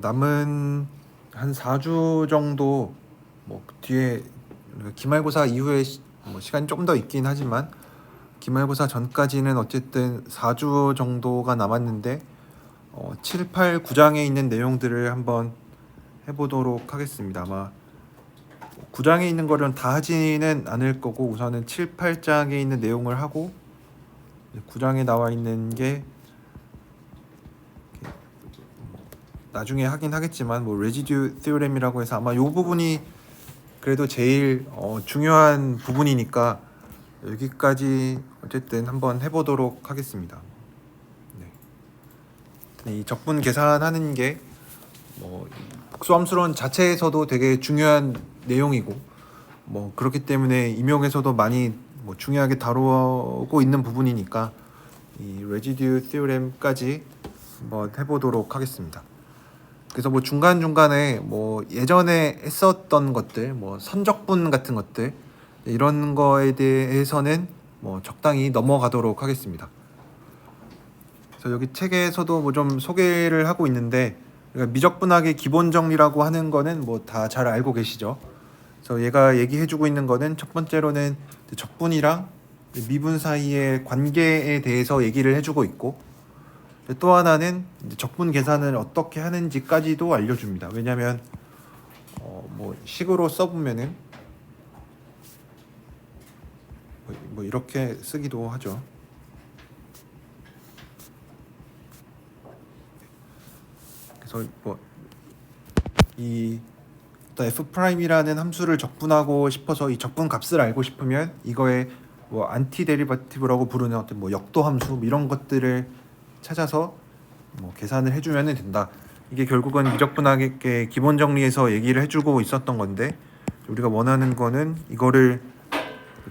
남은 한 4주 정도 뭐 뒤에 기말고사 이후에 시간이 좀 더 있긴 하지만 기말고사 전까지는 어쨌든 4주 정도가 남았는데 7, 8, 9장에 있는 내용들을 한번 해보도록 하겠습니다. 아마 9장에 있는 거는 다 하지는 않을 거고 우선은 7, 8장에 있는 내용을 하고 9장에 나와 있는 게 나중에 하긴 하겠지만 레지듀 theorem이라고 해서 아마 이 부분이 그래도 제일 중요한 부분이니까 여기까지 어쨌든 한번 해보도록 하겠습니다. 이 적분 계산하는 게 복수함수론 자체에서도 되게 중요한 내용이고 그렇기 때문에 임용에서도 많이 중요하게 다루고 있는 부분이니까 이 레지듀 theorem까지 한번 해보도록 하겠습니다. 그래서 중간중간에 예전에 했었던 것들 선적분 같은 것들 이런 거에 대해서는 적당히 넘어가도록 하겠습니다. 그래서 여기 책에서도 좀 소개를 하고 있는데 미적분학의 기본 정리라고 하는 거는 다 잘 알고 계시죠. 그래서 얘가 얘기해주고 있는 거는 첫 번째로는 적분이랑 미분 사이의 관계에 대해서 얘기를 해주고 있고 또 하나는 적분 계산을 어떻게 하는지까지도 알려줍니다. 왜냐하면 식으로 써보면은 이렇게 쓰기도 하죠. 그래서 이 f''이라는 함수를 적분하고 싶어서 이 적분 값을 알고 싶으면 이거의 안티 데리바티브라고 부르는 어떤 역도 함수 이런 것들을 찾아서 계산을 해주면 된다. 이게 결국은 미적분학의 기본 정리에서 얘기를 해주고 있었던 건데 우리가 원하는 거는 이거를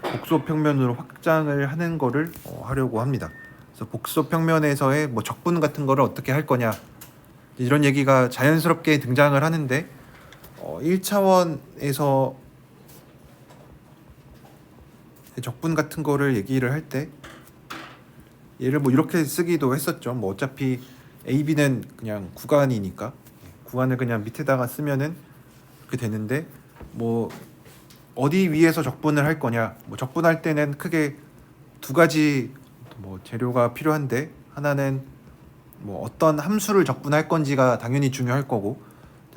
복소 평면으로 확장을 하는 거를 하려고 합니다. 그래서 복소 평면에서의 적분 같은 거를 어떻게 할 거냐 이런 얘기가 자연스럽게 등장을 하는데 1차원에서 적분 같은 거를 얘기를 할 때 얘를 이렇게 쓰기도 했었죠. 어차피 A, B는 그냥 구간이니까 구간을 그냥 밑에다가 쓰면은 그렇게 되는데 어디 위에서 적분을 할 거냐 적분할 때는 크게 두 가지 재료가 필요한데 하나는 어떤 함수를 적분할 건지가 당연히 중요할 거고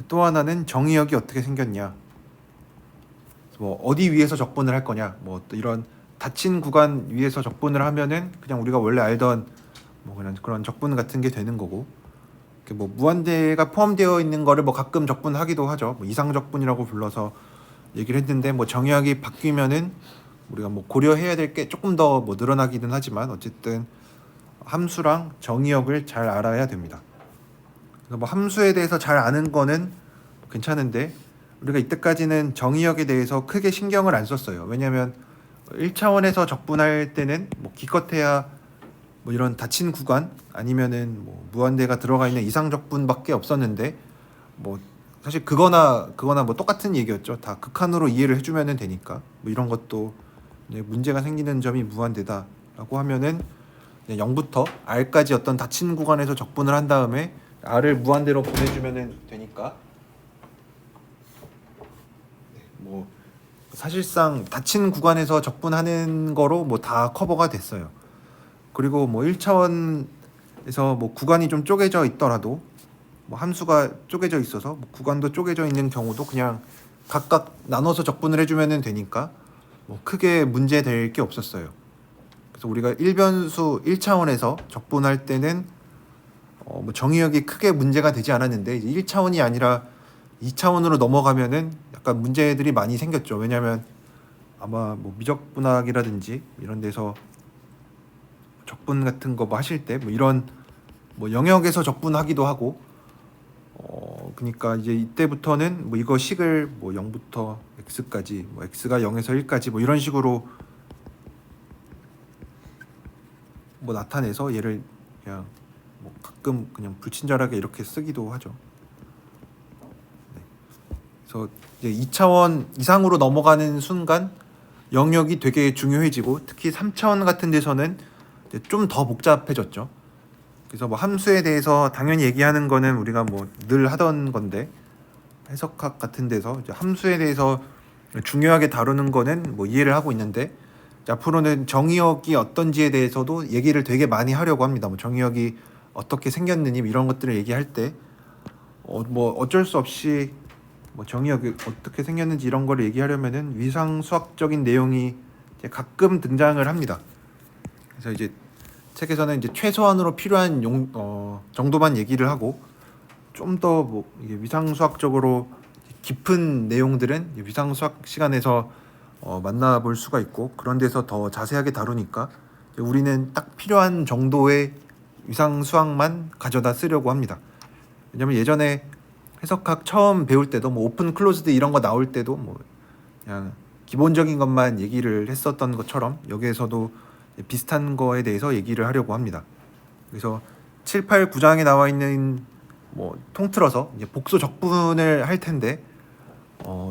또 하나는 정의역이 어떻게 생겼냐 어디 위에서 적분을 할 거냐 또 이런 닫힌 구간 위에서 적분을 하면은 그냥 우리가 원래 알던 그런 적분 같은 게 되는 거고 무한대가 포함되어 있는 거를 가끔 적분하기도 하죠. 이상 적분이라고 불러서 얘기를 했는데 정의역이 바뀌면은 우리가 고려해야 될 게 조금 더 늘어나기는 하지만 어쨌든 함수랑 정의역을 잘 알아야 됩니다. 그래서 함수에 대해서 잘 아는 거는 괜찮은데 우리가 이때까지는 정의역에 대해서 크게 신경을 안 썼어요. 왜냐하면 1차원에서 적분할 때는 기껏해야 이런 닫힌 구간 아니면은 무한대가 들어가 있는 이상 적분밖에 없었는데 사실 그거나 똑같은 얘기였죠. 다 극한으로 이해를 해주면 되니까 이런 것도 문제가 생기는 점이 무한대다라고 하면은 0부터 R까지 어떤 닫힌 구간에서 적분을 한 다음에 R을 무한대로 보내주면 되니까 사실상 닫힌 구간에서 적분하는 거로 다 커버가 됐어요. 그리고 1차원에서 구간이 좀 쪼개져 있더라도 함수가 쪼개져 있어서 구간도 쪼개져 있는 경우도 그냥 각각 나눠서 적분을 해주면 되니까 크게 문제될 게 없었어요. 그래서 우리가 1변수 1차원에서 적분할 때는 정의역이 크게 문제가 되지 않았는데 이제 1차원이 아니라 2차원으로 넘어가면은 약간 문제들이 많이 생겼죠. 왜냐하면 아마 미적분학이라든지 이런 데서 적분 같은 거 하실 때 이런 영역에서 적분하기도 하고 그러니까 이제 이때부터는 이거 식을 0부터 x까지 x가 0에서 1까지 이런 식으로 나타내서 얘를 그냥 가끔 그냥 불친절하게 이렇게 쓰기도 하죠. 그래서 이제 2차원 이상으로 넘어가는 순간 영역이 되게 중요해지고 특히 3차원 같은 데서는 좀 더 복잡해졌죠. 그래서 뭐 함수에 대해서 당연히 얘기하는 거는 우리가 뭐 늘 하던 건데, 해석학 같은 데서 이제 함수에 대해서 중요하게 다루는 거는 뭐 이해를 하고 있는데, 이제 앞으로는 정의역이 어떤지에 대해서도 얘기를 되게 많이 하려고 합니다. 뭐 정의역이 어떻게 생겼느니 이런 것들을 얘기할 때 뭐 어쩔 수 없이 뭐 정의역이 어떻게 생겼는지 이런 거를 얘기하려면은 위상 수학적인 내용이 이제 가끔 등장을 합니다. 그래서 이제 책에서는 이제 최소한으로 필요한 정도만 얘기를 하고, 좀 더 뭐 이게 위상 수학적으로 깊은 내용들은 위상 수학 시간에서 만나볼 수가 있고, 그런 데서 더 자세하게 다루니까 우리는 딱 필요한 정도의 위상 수학만 가져다 쓰려고 합니다. 왜냐면 예전에 해석학 처음 배울 때도 뭐 오픈 클로즈드 이런 거 나올 때도 뭐 그냥 기본적인 것만 얘기를 했었던 것처럼 여기에서도 비슷한 거에 대해서 얘기를 하려고 합니다. 그래서 7, 8, 9장에 나와 있는 뭐 통틀어서 이제 복수 적분을 할 텐데,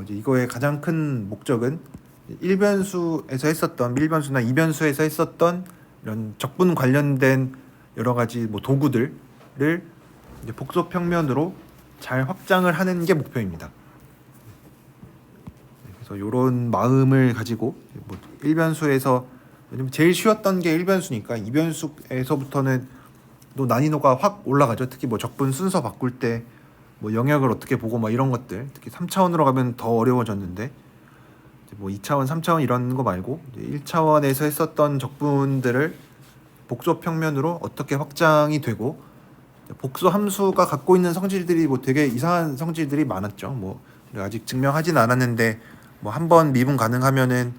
이제 이거의 가장 큰 목적은 1변수에서 했었던 1변수나 2변수에서 했었던 이런 적분 관련된 여러 가지 뭐 도구들을 이제 복소 평면으로 잘 확장을 하는 게 목표입니다. 그래서 이런 마음을 가지고 뭐 1변수에서, 왜냐면 제일 쉬웠던 게 1변수니까 2변수에서부터는 또 난이도가 확 올라가죠. 특히 뭐 적분 순서 바꿀 때 뭐 영역을 어떻게 보고 뭐 이런 것들, 특히 3차원으로 가면 더 어려워졌는데, 뭐 2차원, 3차원 이런 거 말고 1차원에서 했었던 적분들을 복소 평면으로 어떻게 확장이 되고, 복수 함수가 갖고 있는 성질들이 뭐 되게 이상한 성질들이 많았죠. 뭐 아직 증명하진 않았는데 뭐 한 번 미분 가능하면은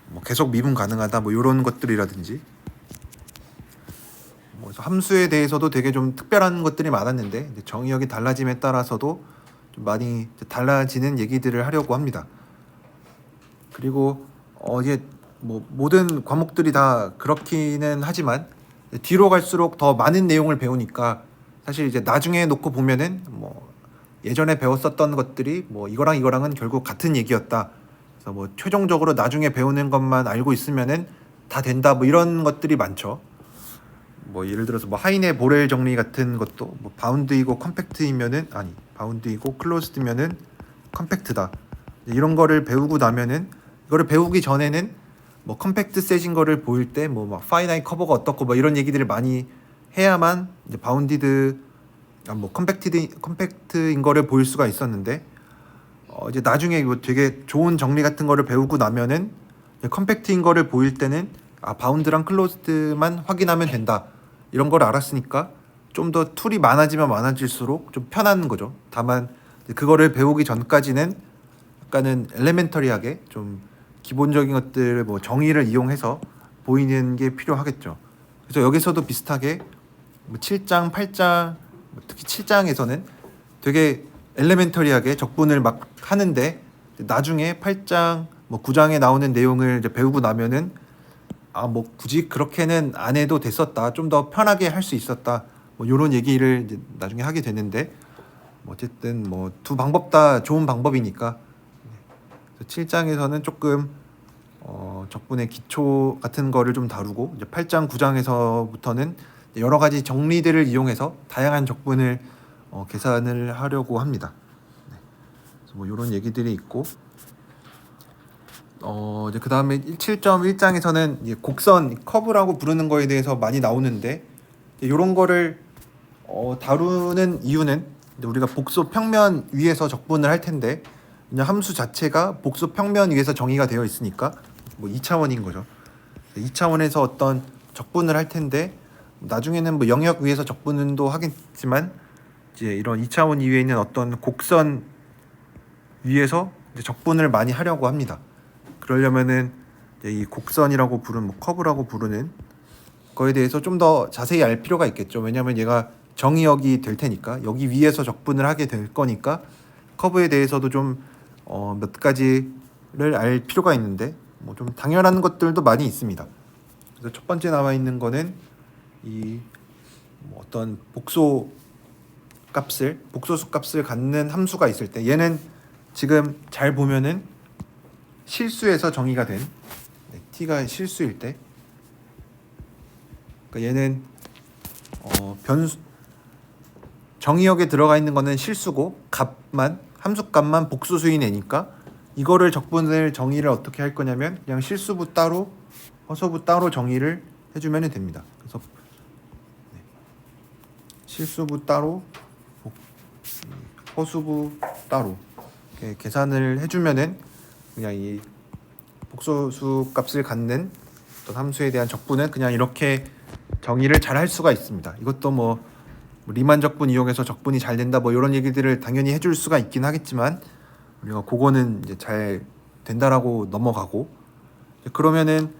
뭐 계속 미분 가능하다 뭐 이런 것들이라든지, 뭐 함수에 대해서도 되게 좀 특별한 것들이 많았는데 정의역이 달라짐에 따라서도 좀 많이 달라지는 얘기들을 하려고 합니다. 그리고 이제 뭐 모든 과목들이 다 그렇기는 하지만 뒤로 갈수록 더 많은 내용을 배우니까 사실 이제 나중에 놓고 보면은 뭐 예전에 배웠었던 것들이 뭐 이거랑 이거랑은 결국 같은 얘기였다. 그래서 뭐 최종적으로 나중에 배우는 것만 알고 있으면은 다 된다. 뭐 이런 것들이 많죠. 뭐 예를 들어서 뭐 하이네 보렐 정리 같은 것도 뭐 바운드이고 컴팩트이면은, 아니 바운드이고 클로즈드면은 컴팩트다. 이런 거를 배우고 나면은, 이거를 배우기 전에는 뭐 컴팩트 셋인 거를 보일 때 뭐 막 파이나이트 커버가 어떻고 뭐 이런 얘기들을 많이 해야만 이제 바운디드, 뭐 컴팩트인 거를 보일 수가 있었는데, 이제 나중에 뭐 되게 좋은 정리 같은 거를 배우고 나면은 컴팩트인 거를 보일 때는 바운드랑 클로즈드만 확인하면 된다. 이런 걸 알았으니까 좀 더 툴이 많아지면 많아질수록 좀 편한 거죠. 다만 그거를 배우기 전까지는 약간은 엘레멘터리하게 좀 기본적인 것들 뭐 정의를 이용해서 보이는 게 필요하겠죠. 그래서 여기서도 비슷하게 뭐 7장, 8장, 특히 7장에서는 되게 엘레멘터리하게 적분을 막 하는데, 나중에 8장, 뭐 9장에 나오는 내용을 이제 배우고 나면은 뭐 굳이 그렇게는 안 해도 됐었다. 좀 더 편하게 할 수 있었다. 뭐 이런 얘기를 이제 나중에 하게 되는데, 뭐 어쨌든 뭐 두 방법 다 좋은 방법이니까 7장에서는 조금 적분의 기초 같은 거를 좀 다루고, 이제 8장, 9장에서부터는 여러 가지 정리들을 이용해서 다양한 적분을 계산을 하려고 합니다. 네. 그래서 뭐 이런 얘기들이 있고, 이제 그 다음에 7.1장에서는 이제 곡선 커브라고 부르는 거에 대해서 많이 나오는데, 이런 거를 다루는 이유는 우리가 복수 평면 위에서 적분을 할 텐데, 그냥 함수 자체가 복수 평면 위에서 정의가 되어 있으니까 뭐 2차원인 거죠. 2차원에서 어떤 적분을 할 텐데, 나중에는 뭐 영역 위에서 적분도 하겠지만 이제 이런 2차원 이외에 있는 어떤 곡선 위에서 이제 적분을 많이 하려고 합니다. 그러려면은 이제 이 곡선이라고 부르는 뭐 커브라고 부르는 거에 대해서 좀 더 자세히 알 필요가 있겠죠. 왜냐하면 얘가 정의역이 될 테니까, 여기 위에서 적분을 하게 될 거니까 커브에 대해서도 좀 몇 가지를 알 필요가 있는데, 뭐 좀 당연한 것들도 많이 있습니다. 그래서 첫 번째 나와 있는 거는 뭐 어떤 복소수 값을 갖는 함수가 있을 때, 얘는 지금 잘 보면은 실수에서 정의가 된, t가 실수일 때, 그러니까 얘는 변수 정의역에 들어가 있는 거는 실수고 값만 함수값만 복수수인 애니까 이거를 적분을 정의를 어떻게 할 거냐면 그냥 실수부 따로 허수부 따로 정의를 해주면 됩니다. 그래서 실수부 따로 허수부 따로 이렇게 계산을 해주면은 그냥 이 복소수 값을 갖는 어떤 함수에 대한 적분은 그냥 이렇게 정의를 잘 할 수가 있습니다. 이것도 뭐 리만 적분 이용해서 적분이 잘 된다 뭐 이런 얘기들을 당연히 해줄 수가 있긴 하겠지만 우리가 그거는 이제 잘 된다라고 넘어가고 그러면은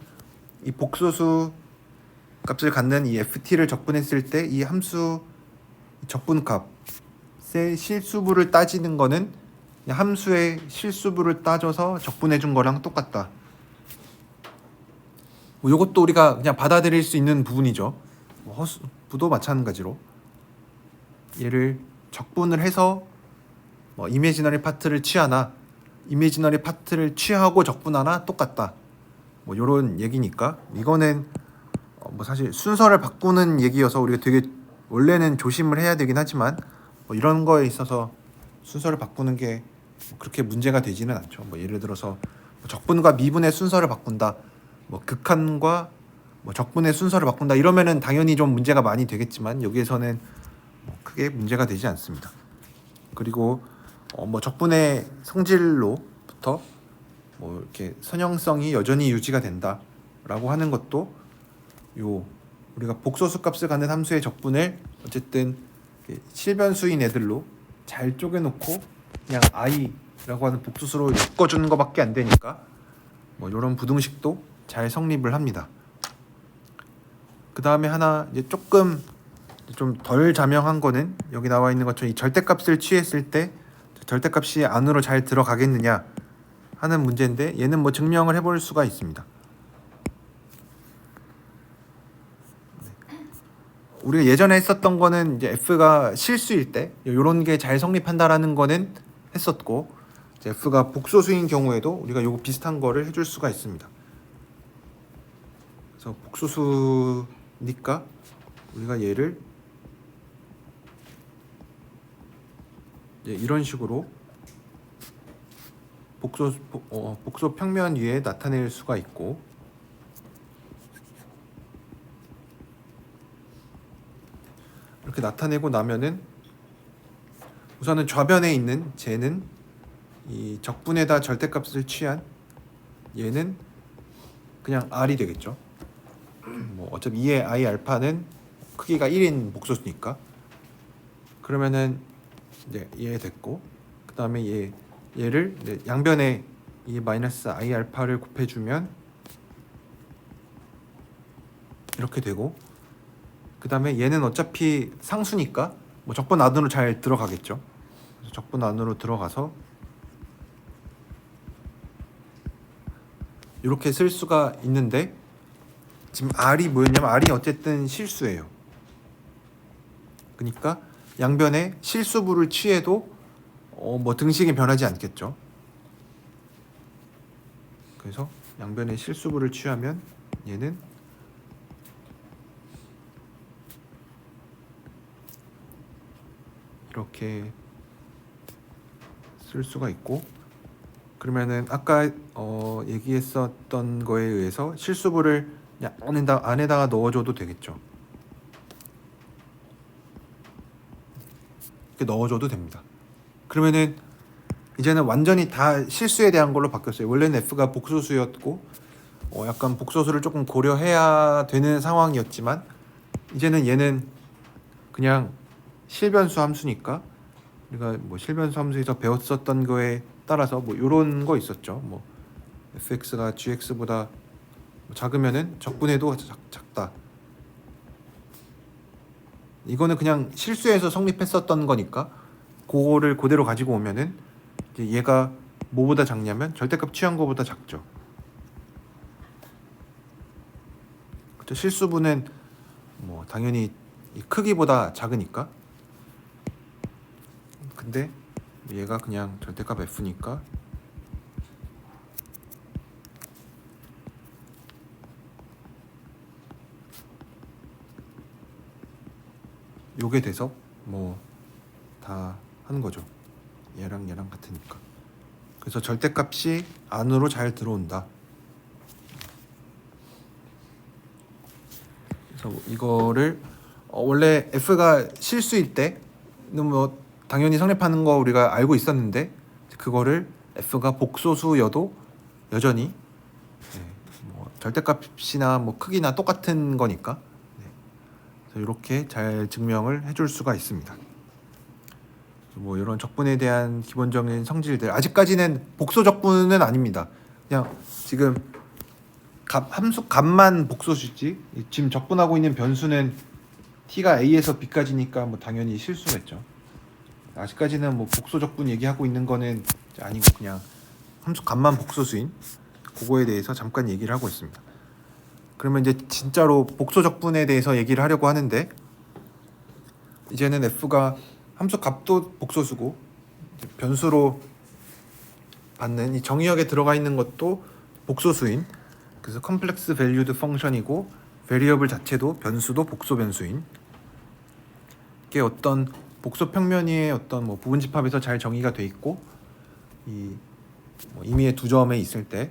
이 복소수 값을 갖는 이 ft를 적분했을 때 이 함수 적분값의 실수부를 따지는 거는 그냥 함수의 실수부를 따져서 적분해 준 거랑 똑같다. 뭐 이것도 우리가 그냥 받아들일 수 있는 부분이죠. 뭐 허수부도 마찬가지로 얘를 적분을 해서 뭐 이미지너리 파트를 취하나 이미지너리 파트를 취하고 적분하나 똑같다. 뭐 이런 얘기니까 이거는 뭐 사실 순서를 바꾸는 얘기여서 우리가 되게 원래는 조심을 해야 되긴 하지만 뭐 이런 거에 있어서 순서를 바꾸는 게 그렇게 문제가 되지는 않죠. 뭐 예를 들어서 적분과 미분의 순서를 바꾼다. 뭐 극한과 뭐 적분의 순서를 바꾼다. 이러면은 당연히 좀 문제가 많이 되겠지만 여기에서는 뭐 크게 문제가 되지 않습니다. 그리고 뭐 적분의 성질로부터 뭐 이렇게 선형성이 여전히 유지가 된다라고 하는 것도 요 우리가 복소수 값을 갖는 함수의 적분을 어쨌든 실변수인 애들로 잘 쪼개놓고 그냥 i라고 하는 복수수로 엮어주는 것밖에 안 되니까 뭐 이런 부등식도 잘 성립을 합니다. 그 다음에 하나 이제 조금 좀 덜 자명한 거는 여기 나와 있는 것처럼 이 절대값을 취했을 때 절대값이 안으로 잘 들어가겠느냐 하는 문제인데 얘는 뭐 증명을 해볼 수가 있습니다. 우리가 예전에 했었던 거는 이제 f가 실수일 때 이런 게 잘 성립한다라는 거는 했었고 이제 f가 복소수인 경우에도 우리가 요거 비슷한 거를 해줄 수가 있습니다. 그래서 복소수니까 우리가 얘를 이제 이런 식으로 복소 평면 위에 나타낼 수가 있고 이렇게 나타내고 나면은 우선은 좌변에 있는 쟤는 이 적분에다 절대값을 취한 얘는 그냥 r이 되겠죠. 뭐 어차피 2의 i 알파는 크기가 1인 복소수니까 그러면은 이제 얘 됐고 그 다음에 얘를 이제 양변에 이 마이너스 i 알파를 곱해주면 이렇게 되고 그 다음에 얘는 어차피 상수니까 뭐 적분 안으로 잘 들어가겠죠. 그래서 적분 안으로 들어가서 이렇게 쓸 수가 있는데 지금 r이 뭐였냐면 r이 어쨌든 실수예요. 그러니까 양변에 실수부를 취해도 뭐 등식이 변하지 않겠죠. 그래서 양변에 실수부를 취하면 얘는 이렇게 쓸 수가 있고 그러면은 아까 얘기했었던 거에 의해서 실수부를 안에다가 넣어줘도 되겠죠. 이렇게 넣어줘도 됩니다. 그러면은 이제는 완전히 다 실수에 대한 걸로 바뀌었어요. 원래는 f가 복소수였고 약간 복소수를 조금 고려해야 되는 상황이었지만 이제는 얘는 그냥 실변수 함수니까 우리가 뭐 실변수 함수에서 배웠었던 거에 따라서 뭐 이런 거 있었죠. 뭐 fx가 gx보다 작으면은 적분해도 작다. 이거는 그냥 실수에서 성립했었던 거니까 그거를 그대로 가지고 오면은 이제 얘가 뭐보다 작냐면 절대값 취한 거보다 작죠. 그렇죠? 실수분은 뭐 당연히 이 크기보다 작으니까. 근데 얘가 그냥 절대값 f니까 요게 돼서 뭐 다 하는 거죠. 얘랑 얘랑 같으니까. 그래서 절대값이 안으로 잘 들어온다. 그래서 이거를 원래 f가 실수일 때는 뭐 당연히 성립하는 거 우리가 알고 있었는데, 그거를 f가 복소수여도 여전히 뭐 절대값이나 뭐 크기나 똑같은 거니까 이렇게 잘 증명을 해줄 수가 있습니다. 뭐 이런 적분에 대한 기본적인 성질들, 아직까지는 복소 적분은 아닙니다. 그냥 지금 함수 값만 복소수지, 지금 적분하고 있는 변수는 t가 a에서 b까지니까 뭐 당연히 실수겠죠. 아직까지는 뭐 복소 적분 얘기하고 있는 거는 아니고 그냥 함수 값만 복소수인 그거에 대해서 잠깐 얘기를 하고 있습니다. 그러면 이제 진짜로 복소 적분에 대해서 얘기를 하려고 하는데, 이제는 f가 함수 값도 복소수고 변수로 받는 이 정의역에 들어가 있는 것도 복소수인, 그래서 컴플렉스 밸류드 펑션이고 베리어블 자체도 변수도 복소 변수인 게 어떤 복소 평면의 어떤 뭐 부분 집합에서 잘 정의가 돼 있고, 이 뭐 임의의 두 점에 있을 때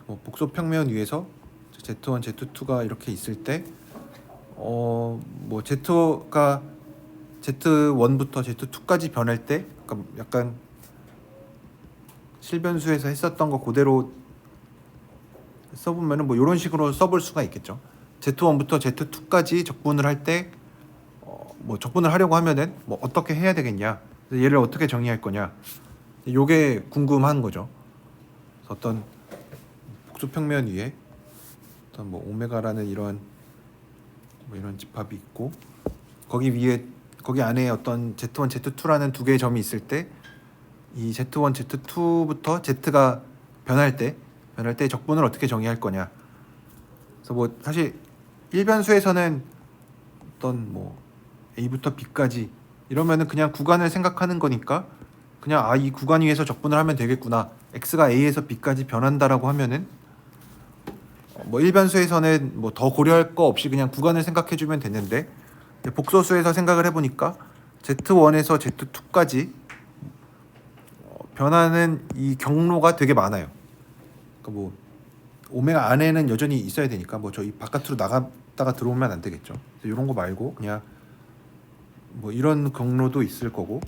뭐 복소 평면 위에서 Z1, Z2가 이렇게 있을 때 뭐 Z가 Z1부터 Z2까지 변할 때 약간 실변수에서 했었던 거 그대로 써보면은 뭐 이런 식으로 써볼 수가 있겠죠. Z1부터 Z2까지 적분을 할 때 뭐 적분을 하려고 하면은 뭐 어떻게 해야 되겠냐, 얘를 어떻게 정의할 거냐, 요게 궁금한 거죠. 어떤 복수 평면 위에 어떤 뭐 오메가라는 이런 뭐 이런 집합이 있고, 거기 위에 거기 안에 어떤 Z1, Z2라는 두 개의 점이 있을 때 이 Z1, Z2부터 Z가 변할 때 적분을 어떻게 정의할 거냐. 그래서 뭐 사실 일변수에서는 어떤 뭐 A부터 B까지 이러면은 그냥 구간을 생각하는 거니까 그냥 이 구간 위에서 적분을 하면 되겠구나. X가 A에서 B까지 변한다라고 하면은 뭐 일변수에서는 뭐 더 고려할 거 없이 그냥 구간을 생각해 주면 되는데, 복소수에서 생각을 해보니까 Z1에서 Z2까지 변하는 이 경로가 되게 많아요. 그러니까 뭐 오메가 안에는 여전히 있어야 되니까 뭐 저희 바깥으로 나갔다가 들어오면 안 되겠죠. 이런 거 말고 그냥 뭐 이런 경로도 있을 거고,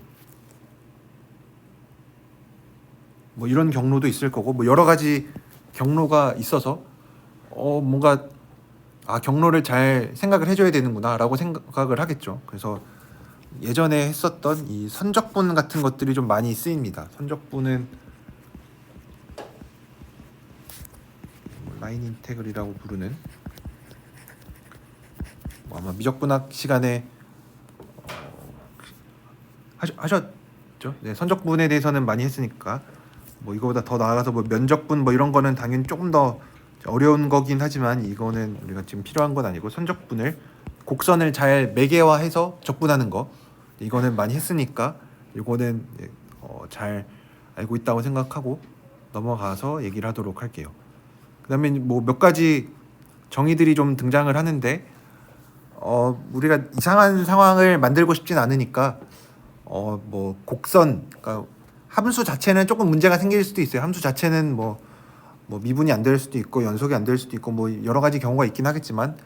뭐 이런 경로도 있을 거고, 뭐 여러 가지 경로가 있어서 뭔가 경로를 잘 생각을 해줘야 되는구나라고 생각을 하겠죠. 그래서 예전에 했었던 이 선적분 같은 것들이 좀 많이 쓰입니다. 선적분은 라인 인테글이라고 부르는 뭐 아마 미적분학 시간에 하셨죠? 네, 선적분에 대해서는 많이 했으니까 뭐 이거보다 더 나아가서 뭐 면적분 뭐 이런 거는 당연히 조금 더 어려운 거긴 하지만 이거는 우리가 지금 필요한 건 아니고, 선적분을 곡선을 잘 매개화해서 적분하는 거 이거는 많이 했으니까 이거는 잘 알고 있다고 생각하고 넘어가서 얘기를 하도록 할게요. 그다음에 뭐 몇 가지 정의들이 좀 등장을 하는데 우리가 이상한 상황을 만들고 싶진 않으니까 뭐 곡선, 그러니까 함수 자체는 조금 문제가 생길 수도 있어요. 함수 자체는 뭐 미분이 안 될 수도 있고 연속이 안 될 수도 있고 뭐 여러 가지 경우가 있긴 하겠지만,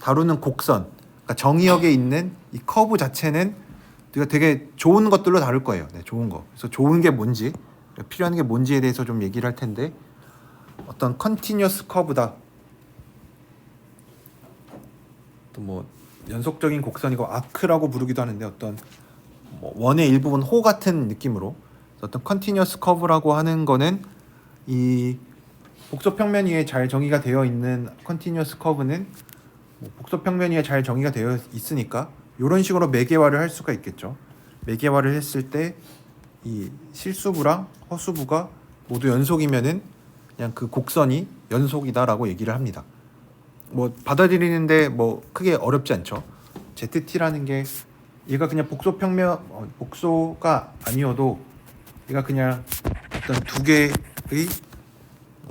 다루는 곡선, 그러니까 정의역에 있는 이 커브 자체는 우리가 되게 좋은 것들로 다룰 거예요. 네, 좋은 거. 그래서 좋은 게 뭔지, 필요한 게 뭔지에 대해서 좀 얘기를 할 텐데, 어떤 컨티뉴어스 커브다, 또 뭐 연속적인 곡선이고 아크라고 부르기도 하는데, 어떤 뭐 원의 일부분 호 같은 느낌으로 어떤 컨티뉴어스 커브라고 하는 거는 이 복소 평면 위에 잘 정의가 되어 있는 컨티뉴어스 커브는 뭐 복소 평면 위에 잘 정의가 되어 있으니까 이런 식으로 매개화를 할 수가 있겠죠. 매개화를 했을 때 이 실수부랑 허수부가 모두 연속이면은 그냥 그 곡선이 연속이다라고 얘기를 합니다. 뭐 받아들이는데 뭐 크게 어렵지 않죠. ZT라는 게 얘가 그냥 복소 평면 복소가 아니어도 얘가 그냥 어떤 두 개의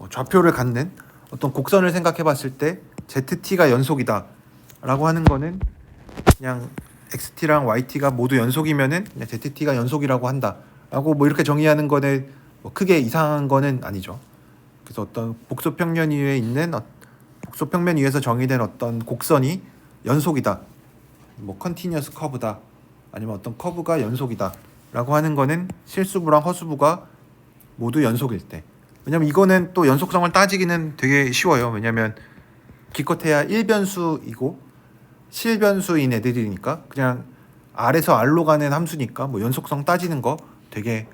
좌표를 갖는 어떤 곡선을 생각해 봤을 때 ZT가 연속이다 라고 하는 거는 그냥 XT랑 YT가 모두 연속이면은 그냥 ZT가 연속이라고 한다라고 뭐 이렇게 정의하는 거는 뭐 크게 이상한 거는 아니죠. 그래서 어떤 복소평면 위에 있는 복소평면 위에서 정의된 어떤 곡선이 연속이다, 뭐 컨티뉴어스 커브다, 아니면 어떤 커브가 연속이다라고 하는 거는 실수부랑 허수부가 모두 연속일 때. 왜냐면 이거는 또 연속성을 따지기는 되게 쉬워요. 왜냐면 기껏해야 1변수이고 실변수인 애들이니까 그냥 R에서 R로 가는 함수니까 뭐 연속성 따지는 거 되게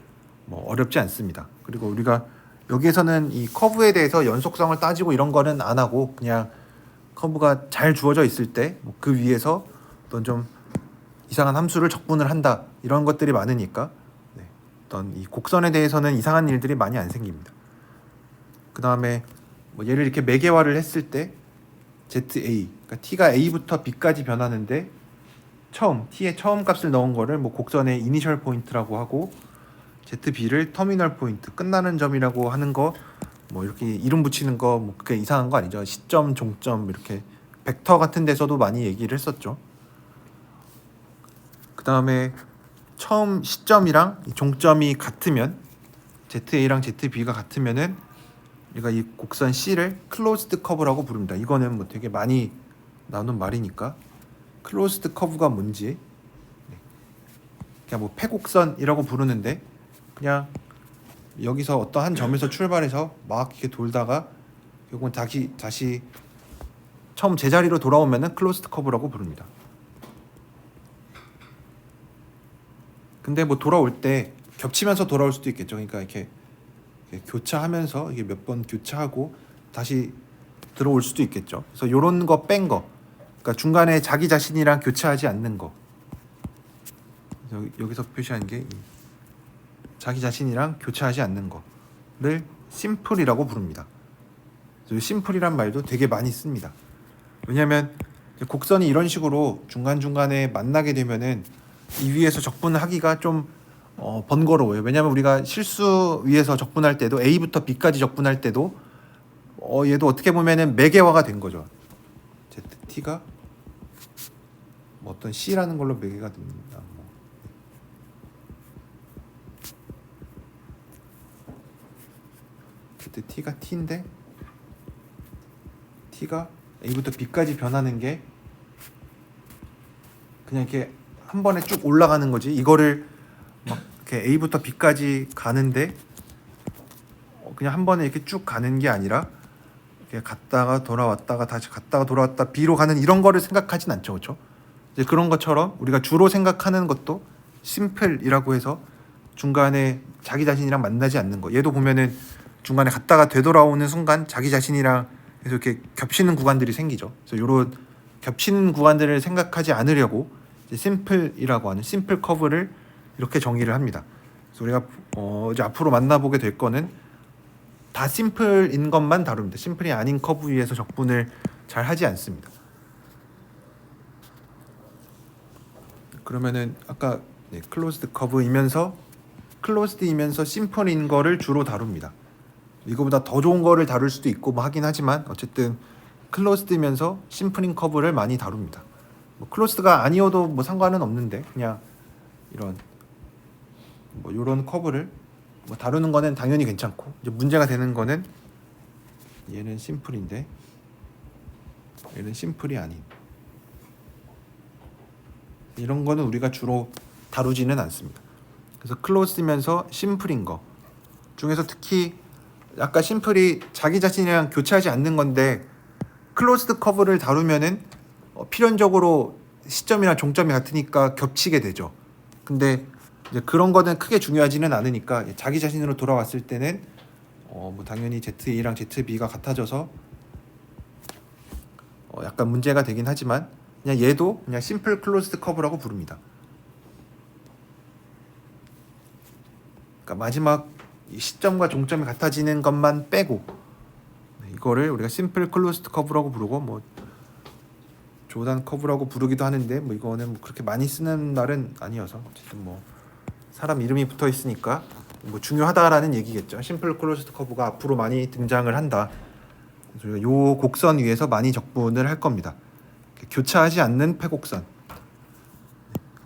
뭐 어렵지 않습니다. 그리고 우리가 여기에서는 이 커브에 대해서 연속성을 따지고 이런 거는 안 하고 그냥 커브가 잘 주어져 있을 때 그 위에서 어떤 좀 이상한 함수를 적분을 한다 이런 것들이 많으니까 네, 어떤 이 곡선에 대해서는 이상한 일들이 많이 안 생깁니다. 그 다음에 뭐 얘를 이렇게 매개화를 했을 때 ZA, 그러니까 T가 A부터 B까지 변하는데 T의 처음 값을 넣은 거를 뭐 곡선의 이니셜 포인트라고 하고 ZB를 터미널 포인트, 끝나는 점이라고 하는 거 뭐 이렇게 이름 붙이는 거 뭐 그게 이상한 거 아니죠. 시점, 종점 이렇게 벡터 같은 데서도 많이 얘기를 했었죠. 그 다음에 처음 시점이랑 종점이 같으면 ZA랑 ZB가 같으면은 우리가 이 곡선 C를 클로즈드 커브라고 부릅니다. 이거는 뭐 되게 많이 나오는 말이니까 클로즈드 커브가 뭔지 그냥 뭐 폐곡선이라고 부르는데 그냥 여기서 어떤 한 점에서 출발해서 막 이렇게 돌다가 결국은 다시 처음 제자리로 돌아오면은 클로즈드 커브라고 부릅니다. 근데 뭐 돌아올 때 겹치면서 돌아올 수도 있겠죠. 그러니까 이렇게 교차하면서 이게 몇 번 교차하고 다시 들어올 수도 있겠죠. 그래서 요런 거 뺀 거, 그러니까 중간에 자기 자신이랑 교차하지 않는 거. 여기서 표시한 게 자기 자신이랑 교차하지 않는 거를 심플이라고 부릅니다. 심플이란 말도 되게 많이 씁니다. 왜냐하면 곡선이 이런 식으로 중간중간에 만나게 되면은 이 위에서 적분을 하기가 좀 번거로워요. 왜냐하면 우리가 실수 위에서 적분할 때도 A부터 B까지 적분할 때도 얘도 어떻게 보면은 매개화가 된 거죠. ZT가 뭐 어떤 C라는 걸로 매개가 됩니다. T가 T인데 T가 A부터 B까지 변하는 게 그냥 이렇게 한 번에 쭉 올라가는 거지. 이거를 막 이렇게 A부터 B까지 가는데 그냥 한 번에 이렇게 쭉 가는 게 아니라 이렇게 갔다가 돌아왔다가 다시 갔다가 돌아왔다 B로 가는 이런 거를 생각하진 않죠, 그렇죠? 이제 그런 것처럼 우리가 주로 생각하는 것도 심플이라고 해서 중간에 자기 자신이랑 만나지 않는 거. 얘도 보면은 중간에 갔다가 되돌아오는 순간 자기 자신이랑 계속 이렇게 겹치는 구간들이 생기죠. 그래서 이런 겹치는 구간들을 생각하지 않으려고 이제 심플이라고 하는 심플 커브를 이렇게 정의를 합니다. 그래서 우리가 이제 앞으로 만나보게 될 거는 다 심플인 것만 다룹니다. 심플이 아닌 커브 위에서 적분을 잘 하지 않습니다. 그러면은 아까 클로즈드 커브이면서 클로즈드이면서 심플인 거를 주로 다룹니다. 이거보다 더 좋은 거를 다룰 수도 있고 뭐 하긴 하지만 어쨌든 클로즈드면서 심플인 커브를 많이 다룹니다. 뭐 클로즈드가 아니어도 뭐 상관은 없는데 그냥 이런 뭐 이런 커브를 뭐 다루는 거는 당연히 괜찮고 이제 문제가 되는 거는 얘는 심플인데 얘는 심플이 아닌 이런 거는 우리가 주로 다루지는 않습니다. 그래서 클로즈드면서 심플인 거 중에서 특히 아까 심플이 자기 자신이랑 교차하지 않는 건데 클로즈드 커브를 다루면은 필연적으로 시점이랑 종점이 같으니까 겹치게 되죠. 근데 이제 그런 거는 크게 중요하지는 않으니까 자기 자신으로 돌아왔을 때는 뭐 당연히 ZA랑 ZB가 같아져서 약간 문제가 되긴 하지만 그냥 얘도 그냥 심플 클로즈드 커브라고 부릅니다. 그러니까 마지막 시점과 종점이 같아지는 것만 빼고 이거를 우리가 심플 클로즈드 커브라고 부르고 뭐 조단 커브라고 부르기도 하는데 뭐 이거는 뭐 그렇게 많이 쓰는 말은 아니어서 어쨌든 뭐 사람 이름이 붙어 있으니까 뭐 중요하다라는 얘기겠죠. 심플 클로즈드 커브가 앞으로 많이 등장을 한다. 그래서 요 곡선 위에서 많이 적분을 할 겁니다. 교차하지 않는 폐곡선.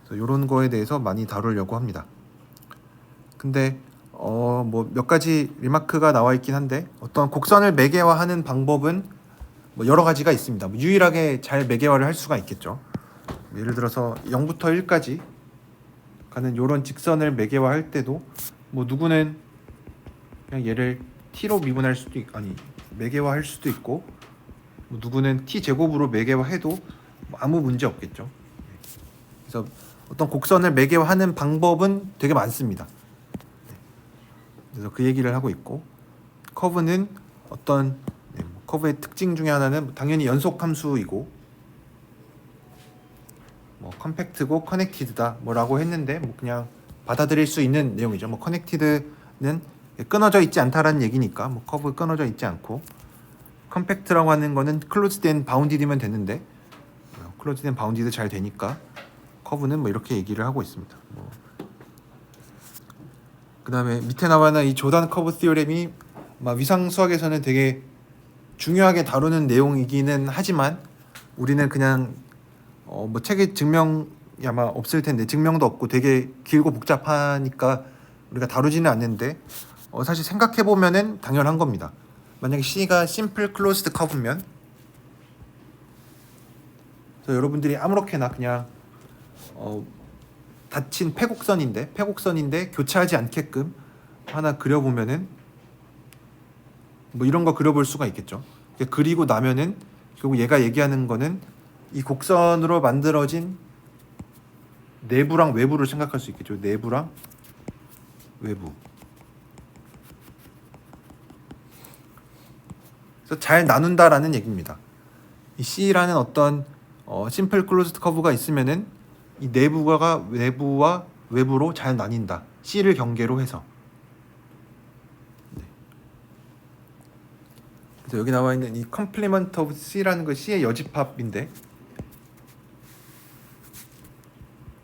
그래서 이런 거에 대해서 많이 다루려고 합니다. 근데 뭐 몇 가지 리마크가 나와 있긴 한데 어떤 곡선을 매개화하는 방법은 뭐 여러 가지가 있습니다. 뭐 유일하게 잘 매개화를 할 수가 있겠죠. 예를 들어서 0부터 1까지 가는 이런 직선을 매개화할 때도 뭐 누구는 그냥 얘를 t로 미분할 수도 아니 매개화할 수도 있고 뭐 누구는 t 제곱으로 매개화해도 뭐 아무 문제 없겠죠. 그래서 어떤 곡선을 매개화하는 방법은 되게 많습니다. 그래서 그 얘기를 하고 있고 커브는 어떤 커브의 특징 중에 하나는 당연히 연속 함수이고 뭐 컴팩트고 커넥티드다 뭐라고 했는데 뭐 그냥 받아들일 수 있는 내용이죠. 뭐 커넥티드는 끊어져 있지 않다라는 얘기니까 뭐 커브 끊어져 있지 않고 컴팩트라고 하는 거는 클로즈된 바운디드면 되는데 클로즈된 바운디드 잘 되니까 커브는 뭐 이렇게 얘기를 하고 있습니다. 그 다음에 밑에 나와 있는 이 조단 커브 티오렘이 위상 수학에서는 되게 중요하게 다루는 내용이기는 하지만 우리는 그냥 뭐 책에 증명이 아마 없을 텐데 증명도 없고 되게 길고 복잡하니까 우리가 다루지는 않는데 사실 생각해 보면은 당연한 겁니다. 만약에 C가 심플 클로즈드 커브면 여러분들이 아무렇게나 그냥 닫힌 폐곡선인데 교차하지 않게끔 하나 그려보면은 뭐 이런 거 그려볼 수가 있겠죠. 그리고 나면은 결국 얘가 얘기하는 거는 이 곡선으로 만들어진 내부랑 외부를 생각할 수 있겠죠. 내부랑 외부. 그래서 잘 나눈다라는 얘기입니다. 이 C라는 어떤 심플 클로즈드 커브가 있으면은 이 내부가 외부와 외부로 잘 나뉜다. C를 경계로 해서. 네. 그래서 여기 나와 있는 이 컴플리먼트 오브 C라는 거 C의 여집합인데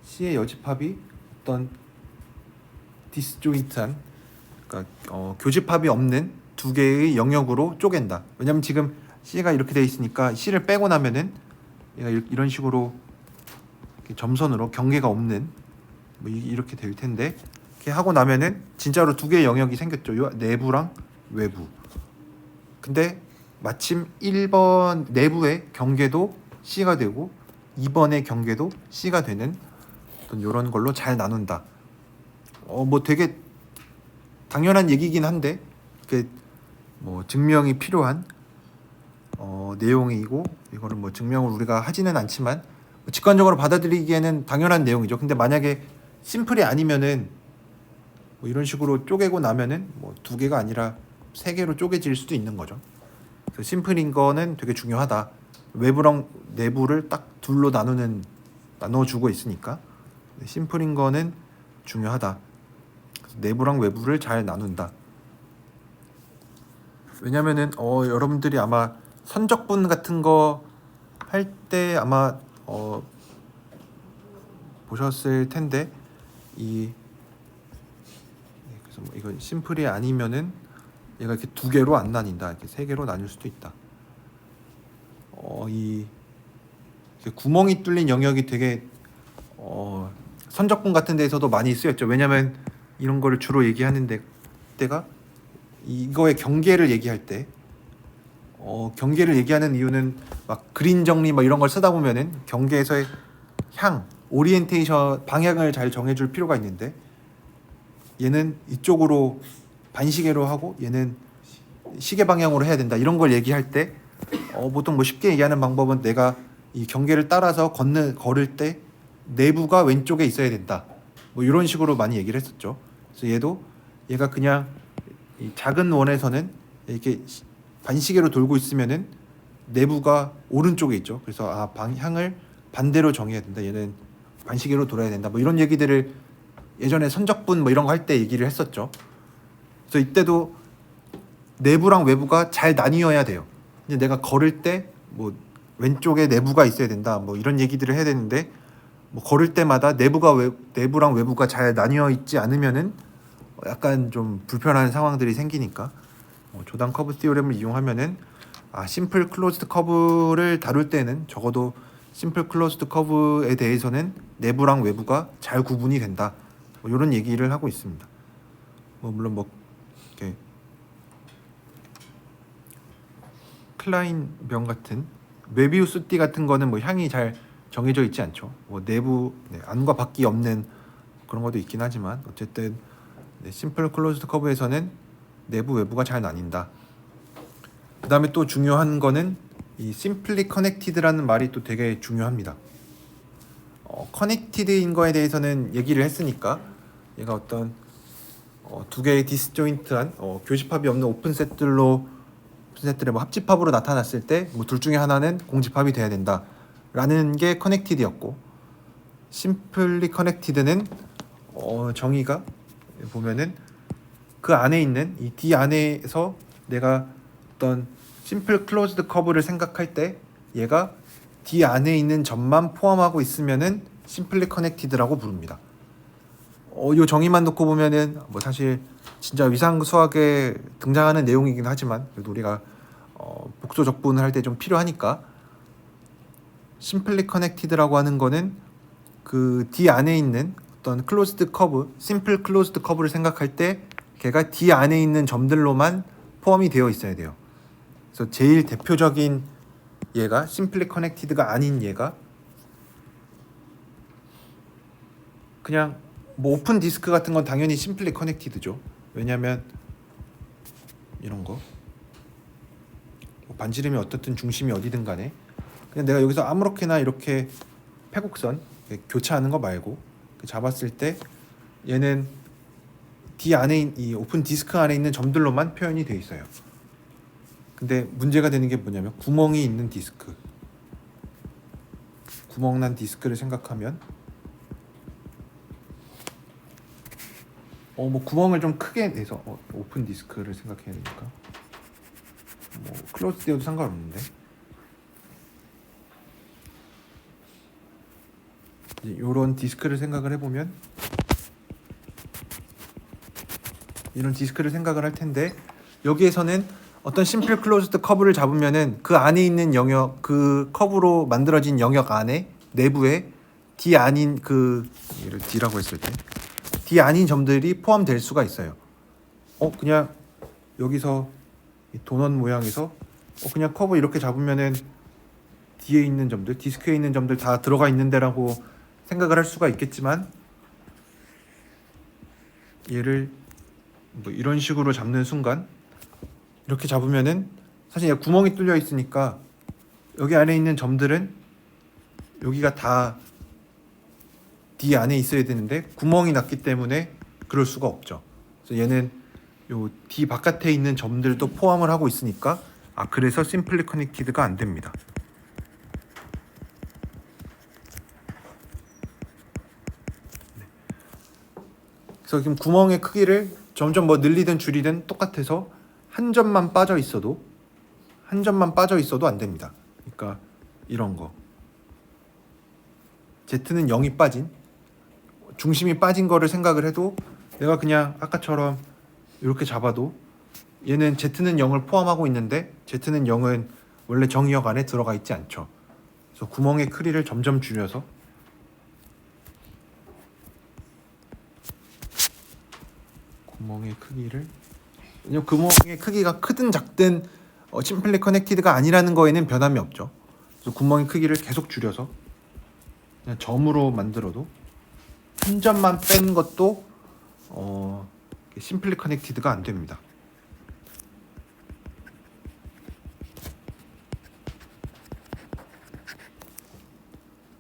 C의 여집합이 어떤 디스조인트한 그러니까 교집합이 없는 두 개의 영역으로 쪼갠다. 왜냐면 지금 C가 이렇게 돼 있으니까 C를 빼고 나면은 얘가 이런 식으로 점선으로 경계가 없는 뭐 이렇게 될 텐데 이렇게 하고 나면은 진짜로 두 개의 영역이 생겼죠. 요 내부랑 외부. 근데 마침 1번 내부의 경계도 C가 되고 2번의 경계도 C가 되는 어떤 이런 걸로 잘 나눈다. 뭐 되게 당연한 얘기긴 한데 그 뭐 증명이 필요한 내용이고 이거는 뭐 증명을 우리가 하지는 않지만 직관적으로 받아들이기에는 당연한 내용이죠. 근데 만약에 심플이 아니면은 뭐 이런 식으로 쪼개고 나면은 뭐 두 개가 아니라 세 개로 쪼개질 수도 있는 거죠. 그래서 심플인 거는 되게 중요하다. 외부랑 내부를 딱 둘로 나눠주고 있으니까 심플인 거는 중요하다. 그래서 내부랑 외부를 잘 나눈다. 왜냐면은 여러분들이 아마 선적분 같은 거 할 때 아마 보셨을 텐데 그래서 뭐 이건 심플이 아니면은 얘가 이렇게 두 개로 안 나뉜다. 이렇게 세 개로 나뉠 수도 있다. 이 구멍이 뚫린 영역이 되게 선적분 같은 데에서도 많이 쓰였죠. 왜냐면 이런 거를 주로 얘기하는데 때가 이거의 경계를 얘기할 때 경계를 얘기하는 이유는 막 그린 정리 막 이런 걸 쓰다 보면은 경계에서의 오리엔테이션 방향을 잘 정해줄 필요가 있는데 얘는 이쪽으로 반시계로 하고 얘는 시계 방향으로 해야 된다. 이런 걸 얘기할 때 보통 뭐 쉽게 얘기하는 방법은 내가 이 경계를 따라서 걸을 때 내부가 왼쪽에 있어야 된다. 뭐 이런 식으로 많이 얘기를 했었죠. 그래서 얘가 그냥 이 작은 원에서는 이렇게 반시계로 돌고 있으면은 내부가 오른쪽에 있죠. 그래서 방향을 반대로 정해야 된다. 얘는 반시계로 돌아야 된다. 뭐 이런 얘기들을 예전에 선적분 뭐 이런 거 할 때 얘기를 했었죠. 그래서 이때도 내부랑 외부가 잘 나뉘어야 돼요. 이제 내가 걸을 때 뭐 왼쪽에 내부가 있어야 된다. 뭐 이런 얘기들을 해야 되는데 뭐 걸을 때마다 내부랑 외부가 잘 나뉘어 있지 않으면은 약간 좀 불편한 상황들이 생기니까 조단 커브 티오렘을 이용하면은 심플 클로즈드 커브를 다룰 때는 적어도 심플 클로즈드 커브에 대해서는 내부랑 외부가 잘 구분이 된다. 뭐 이런 얘기를 하고 있습니다. 뭐 물론 뭐 이렇게 클라인병 같은 메비우스 띠 같은 거는 뭐 향이 잘 정해져 있지 않죠. 뭐 내부 안과 밖이 없는 그런 것도 있긴 하지만 어쨌든 심플 클로즈드 커브에서는 내부 외부가 잘 나뉜다. 그 다음에 또 중요한 거는 이 심플리 커넥티드라는 말이 또 되게 중요합니다. 커넥티드인 거에 대해서는 얘기를 했으니까 얘가 어떤 두 개의 디스조인트한 교집합이 없는 오픈셋들의 뭐 합집합으로 나타났을 때 뭐 둘 중에 하나는 공집합이 돼야 된다라는 게 커넥티드였고, 심플리 커넥티드는 정의가 보면은 그 안에 있는 이 D 안에서 내가 어떤 심플 클로즈드 커브를 생각할 때 얘가 D 안에 있는 점만 포함하고 있으면은 심플리 커넥티드라고 부릅니다. 요 정의만 놓고 보면은 뭐 사실 진짜 위상 수학에 등장하는 내용이긴 하지만 그래도 우리가 복소 적분을 할 때 좀 필요하니까, 심플리 커넥티드라고 하는 거는 그 D 안에 있는 어떤 클로즈드 커브, 심플 클로즈드 커브를 생각할 때 걔가 D 안에 있는 점들로만 포함이 되어 있어야 돼요. 그래서 제일 대표적인 얘가 심플리 커넥티드가 아닌 얘가 그냥 뭐 오픈 디스크 같은 건 당연히 심플리 커넥티드죠. 왜냐하면 이런 거 뭐 반지름이 어떻든 중심이 어디든 간에 그냥 내가 여기서 아무렇게나 이렇게 패곡선 교차하는 거 말고 잡았을 때 얘는 D 안에 이 오픈 디스크 안에 있는 점들로만 표현이 돼 있어요. 근데 문제가 되는 게 뭐냐면 구멍이 있는 디스크, 구멍난 디스크를 생각하면 뭐 구멍을 좀 크게 내서 오픈 디스크를 생각해야 되니까 뭐 클로즈 되어도 상관없는데 이런 디스크를 생각을 해보면 이런 디스크를 생각을 할 텐데 여기에서는 어떤 심플 클로즈드 커브를 잡으면은 그 안에 있는 영역, 그 커브로 만들어진 영역 안에 내부에 D 아닌 그 얘를 D라고 했을 때 D 아닌 점들이 포함될 수가 있어요. 그냥 여기서 이 도넛 모양에서 그냥 커브 이렇게 잡으면은 D에 있는 점들, 디스크에 있는 점들 다 들어가 있는데라고 생각을 할 수가 있겠지만, 얘를 뭐 이런 식으로 잡는 순간 이렇게 잡으면은 사실 구멍이 뚫려 있으니까 여기 안에 있는 점들은 여기가 다 D 안에 있어야 되는데 구멍이 났기 때문에 그럴 수가 없죠. 그래서 얘는 요 D 바깥에 있는 점들도 포함을 하고 있으니까 그래서 심플리 커넥티드가 안 됩니다. 그래서 지금 구멍의 크기를 점점 뭐 늘리든 줄이든 똑같아서 한 점만 빠져 있어도 안 됩니다. 그러니까 이런 거 Z는 0이 빠진, 중심이 빠진 거를 생각을 해도 내가 그냥 아까처럼 이렇게 잡아도 얘는 Z는 0을 포함하고 있는데 Z는 0은 원래 정의역 안에 들어가 있지 않죠. 그래서 구멍의 크기를 점점 줄여서 구멍의 크기가 크든 작든 심플리 커넥티드가 아니라는 거에는 변함이 없죠. 그래서 구멍의 크기를 계속 줄여서 그냥 점으로 만들어도 한 점만 뺀 것도 심플리 커넥티드가 안 됩니다.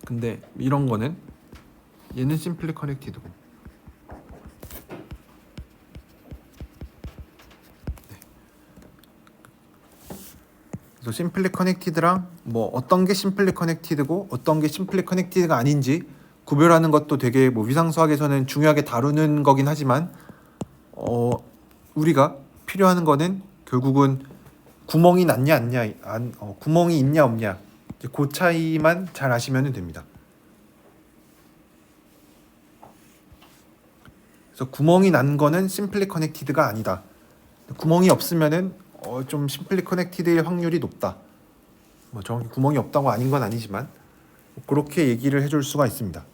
근데 이런 거는 얘는 심플리 커넥티드고 그래서 심플리 커넥티드랑 뭐 어떤 게 심플리 커넥티드고 어떤 게 심플리 커넥티드가 아닌지 구별하는 것도 되게 뭐 위상수학에서는 중요하게 다루는 거긴 하지만 우리가 필요한 거는 결국은 구멍이 났냐 구멍이 있냐 없냐 그 차이만 잘 아시면 됩니다. 그래서 구멍이 난 거는 심플리 커넥티드가 아니다. 구멍이 없으면은 좀 심플리 커넥티드의 확률이 높다. 뭐 정확히 구멍이 없다고 아닌 건 아니지만 그렇게 얘기를 해줄 수가 있습니다.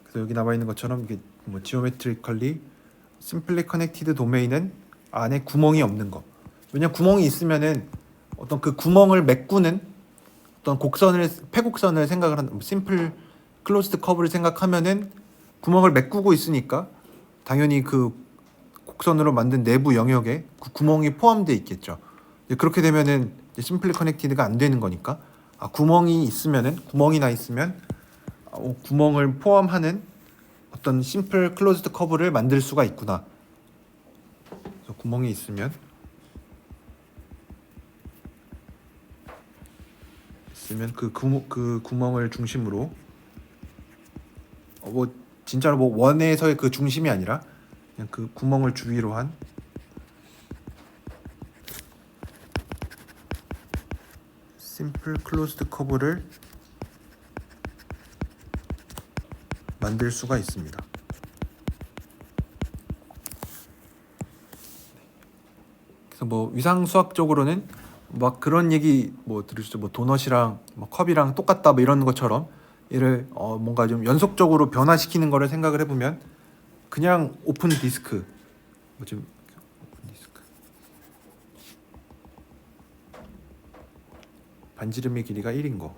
그래서 여기 나와 있는 것처럼 이게 뭐 geometrically simply connected 도메인은 안에 구멍이 없는 거. 왜냐면 구멍이 있으면은 어떤 그 구멍을 메꾸는 어떤 곡선을 폐곡선을 생각을 한 심플 클로즈드 커브를 생각하면은 구멍을 메꾸고 있으니까 당연히 그 곡선으로 만든 내부 영역에 그 구멍이 포함되어 있겠죠. 그렇게 되면은 심플리 커넥티드가 안 되는 거니까 구멍이 있으면은 구멍이나 있으면 구멍을 포함하는 어떤 심플 클로즈드 커브를 만들 수가 있구나. 그래서 구멍이 있으면 그 구멍을 중심으로 뭐 진짜로 뭐 원에서의 그 중심이 아니라 그냥 그 구멍을 주위로 한 심플 클로즈드 커브를 만들 수가 있습니다. 그래서 뭐 위상 수학적으로는 막 그런 얘기 뭐 들으시죠? 뭐 도넛이랑 뭐 컵이랑 똑같다 뭐 이런 것처럼 얘를 뭔가 좀 연속적으로 변화시키는 거를 생각을 해보면 그냥 오픈 디스크 뭐좀 오픈 디스크 반지름의 길이가 1인 거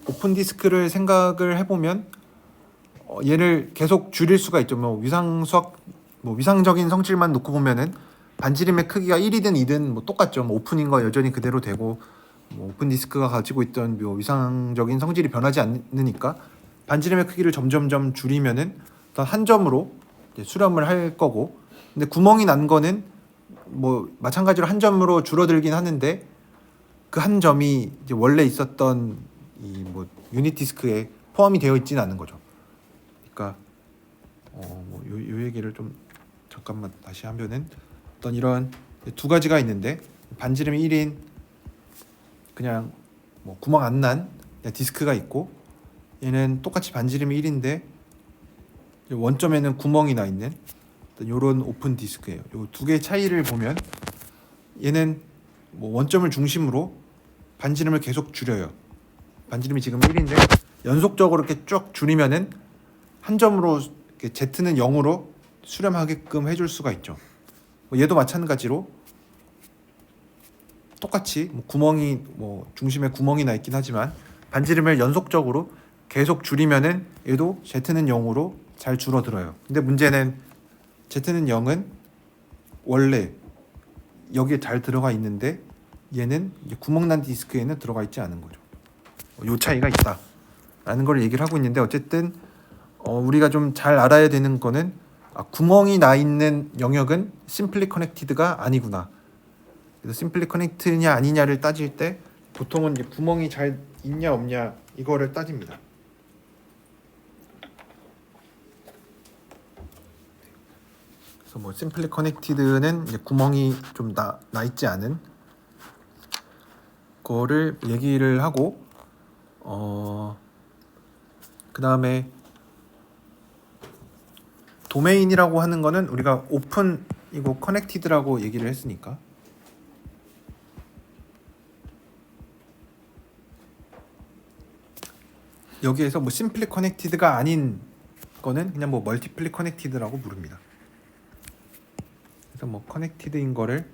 오픈 디스크를 생각을 해보면 얘를 계속 줄일 수가 있죠. 뭐 위상 수학 뭐 위상적인 성질만 놓고 보면은 반지름의 크기가 1이든 2든 뭐 똑같죠. 뭐 오픈인 거 여전히 그대로 되고 뭐 오픈 디스크가 가지고 있던 뭐 위상적인 성질이 변하지 않으니까 반지름의 크기를 점점점 줄이면은 어떤 한 점으로 수렴을 할 거고, 근데 구멍이 난 거는 뭐 마찬가지로 한 점으로 줄어들긴 하는데 그 한 점이 이제 원래 있었던 이 뭐 유닛 디스크에 포함이 되어 있지는 않은 거죠. 그러니까 요 얘기를 좀 잠깐만 다시 하면은 어떤 이런 두 가지가 있는데 반지름이 1인 그냥 뭐 구멍 안 난 디스크가 있고, 얘는 똑같이 반지름이 1인데 원점에는 구멍이 나 있는 이런 오픈 디스크예요. 요 두 개의 차이를 보면 얘는 뭐 원점을 중심으로 반지름을 계속 줄여요. 반지름이 지금 1인데 연속적으로 이렇게 쭉 줄이면은 한 점으로 Z는 0으로 수렴하게끔 해줄 수가 있죠. 얘도 마찬가지로 똑같이 뭐 구멍이 뭐 중심에 구멍이 나 있긴 하지만 반지름을 연속적으로 계속 줄이면은 얘도 Z는 0으로 잘 줄어들어요. 근데 문제는 Z는 0은 원래 여기에 잘 들어가 있는데 얘는 이제 구멍난 디스크에는 들어가 있지 않은 거죠. 요 차이가 있다라는 걸 얘기를 하고 있는데, 어쨌든 우리가 좀 잘 알아야 되는 거는 구멍이 나 있는 영역은 심플리 커넥티드가 아니구나. 그래서 심플리 커넥트냐 아니냐를 따질 때 보통은 이제 구멍이 잘 있냐 없냐 이거를 따집니다. 그래서 뭐 심플리 커넥티드는 이제 구멍이 좀 나 있지 않은 거를 얘기를 하고, 그 다음에 도메인이라고 하는 거는 우리가 오픈이고 커넥티드라고 얘기를 했으니까 여기에서 뭐 심플리 커넥티드가 아닌 거는 그냥 뭐 멀티플리 커넥티드라고 부릅니다. 그래서 뭐 커넥티드인 거를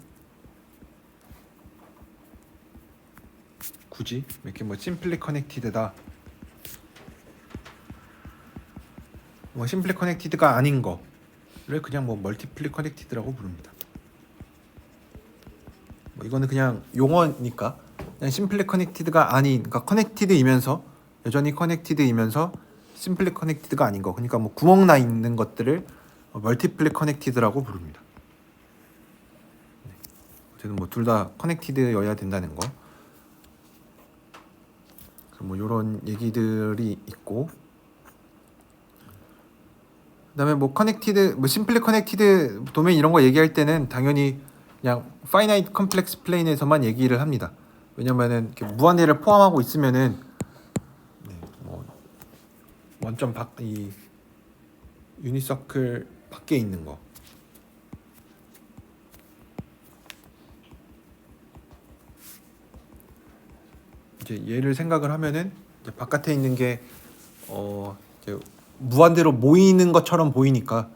굳이 이렇게 뭐 심플리 커넥티드다, 뭐 심플리 커넥티드가 아닌 거를 그냥 뭐 멀티플리 커넥티드라고 부릅니다. 뭐 이거는 그냥 용어니까 그냥 심플리 커넥티드가 아닌, 그러니까 커넥티드이면서 여전히 커넥티드이면서 심플리 커넥티드가 아닌 거, 그러니까 뭐 구멍 나 있는 것들을 멀티플리 커넥티드라고 부릅니다. 어쨌든 뭐 둘 다 커넥티드여야 된다는 거. 뭐 이런 얘기들이 있고, 그다음에 뭐 커넥티드, 뭐 심플리 커넥티드 도메인 이런 거 얘기할 때는 당연히 그냥 파이나이트 컴플렉스 플레인에서만 얘기를 합니다. 왜냐면은 이렇게 무한대를 포함하고 있으면은 뭐 원점 이 유닛 서클 밖에 있는 거, 이제 얘를 생각을 하면은 이제 바깥에 있는 게 이제 무한대로 모이는 것처럼 보이니까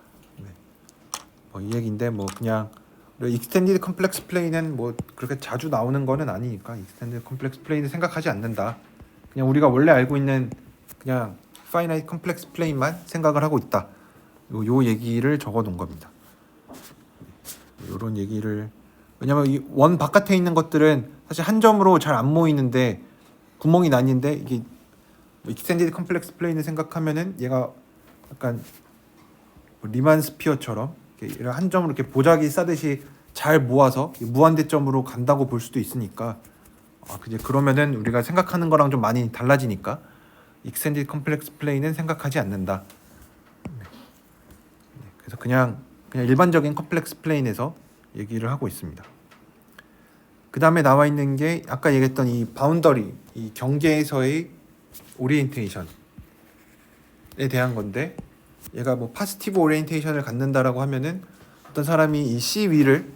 뭐 이 얘기인데 뭐 그냥 익스텐디드 컴플렉스 플레인은 뭐 그렇게 자주 나오는 거는 아니니까 익스텐디드 컴플렉스 플레인을 생각하지 않는다. 그냥 우리가 원래 알고 있는 그냥 파이나이트 컴플렉스 플레인만 생각을 하고 있다. 요 얘기를 적어 놓은 겁니다. 요런 얘기를 왜냐면 이 원 바깥에 있는 것들은 사실 한 점으로 잘 안 모이는데 구멍이 나뉘는데 이게 익스텐디드 컴플렉스 플레인을 생각하면은 얘가 약간 리만 스피어처럼 이렇게 한 점으로 이렇게 보자기 싸듯이 잘 모아서 무한대점으로 간다고 볼 수도 있으니까 이제 그러면은 우리가 생각하는 거랑 좀 많이 달라지니까 익스텐디드 컴플렉스 플레인은 생각하지 않는다. 그래서 그냥 일반적인 컴플렉스 플레인에서 얘기를 하고 있습니다. 그 다음에 나와 있는 게 아까 얘기했던 이 바운더리, 이 경계에서의 오리엔테이션에 대한 건데 얘가 뭐 파지티브 오리엔테이션을 갖는다라고 하면은 어떤 사람이 이 C 위를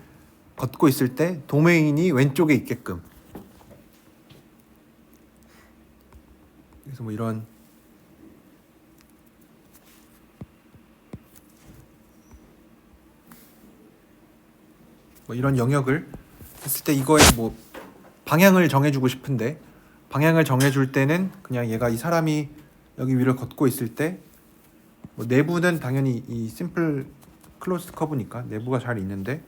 걷고 있을 때 도메인이 왼쪽에 있게끔 그래서 뭐 이런 영역을 했을 때 이거에 뭐 방향을 정해주고 싶은데 방향을 정해줄 때는 그냥 얘가 이 사람이 여기 위를 걷고 있을 때 뭐 내부는 당연히 이 심플 클로스드 커브니까 내부가 잘 있는데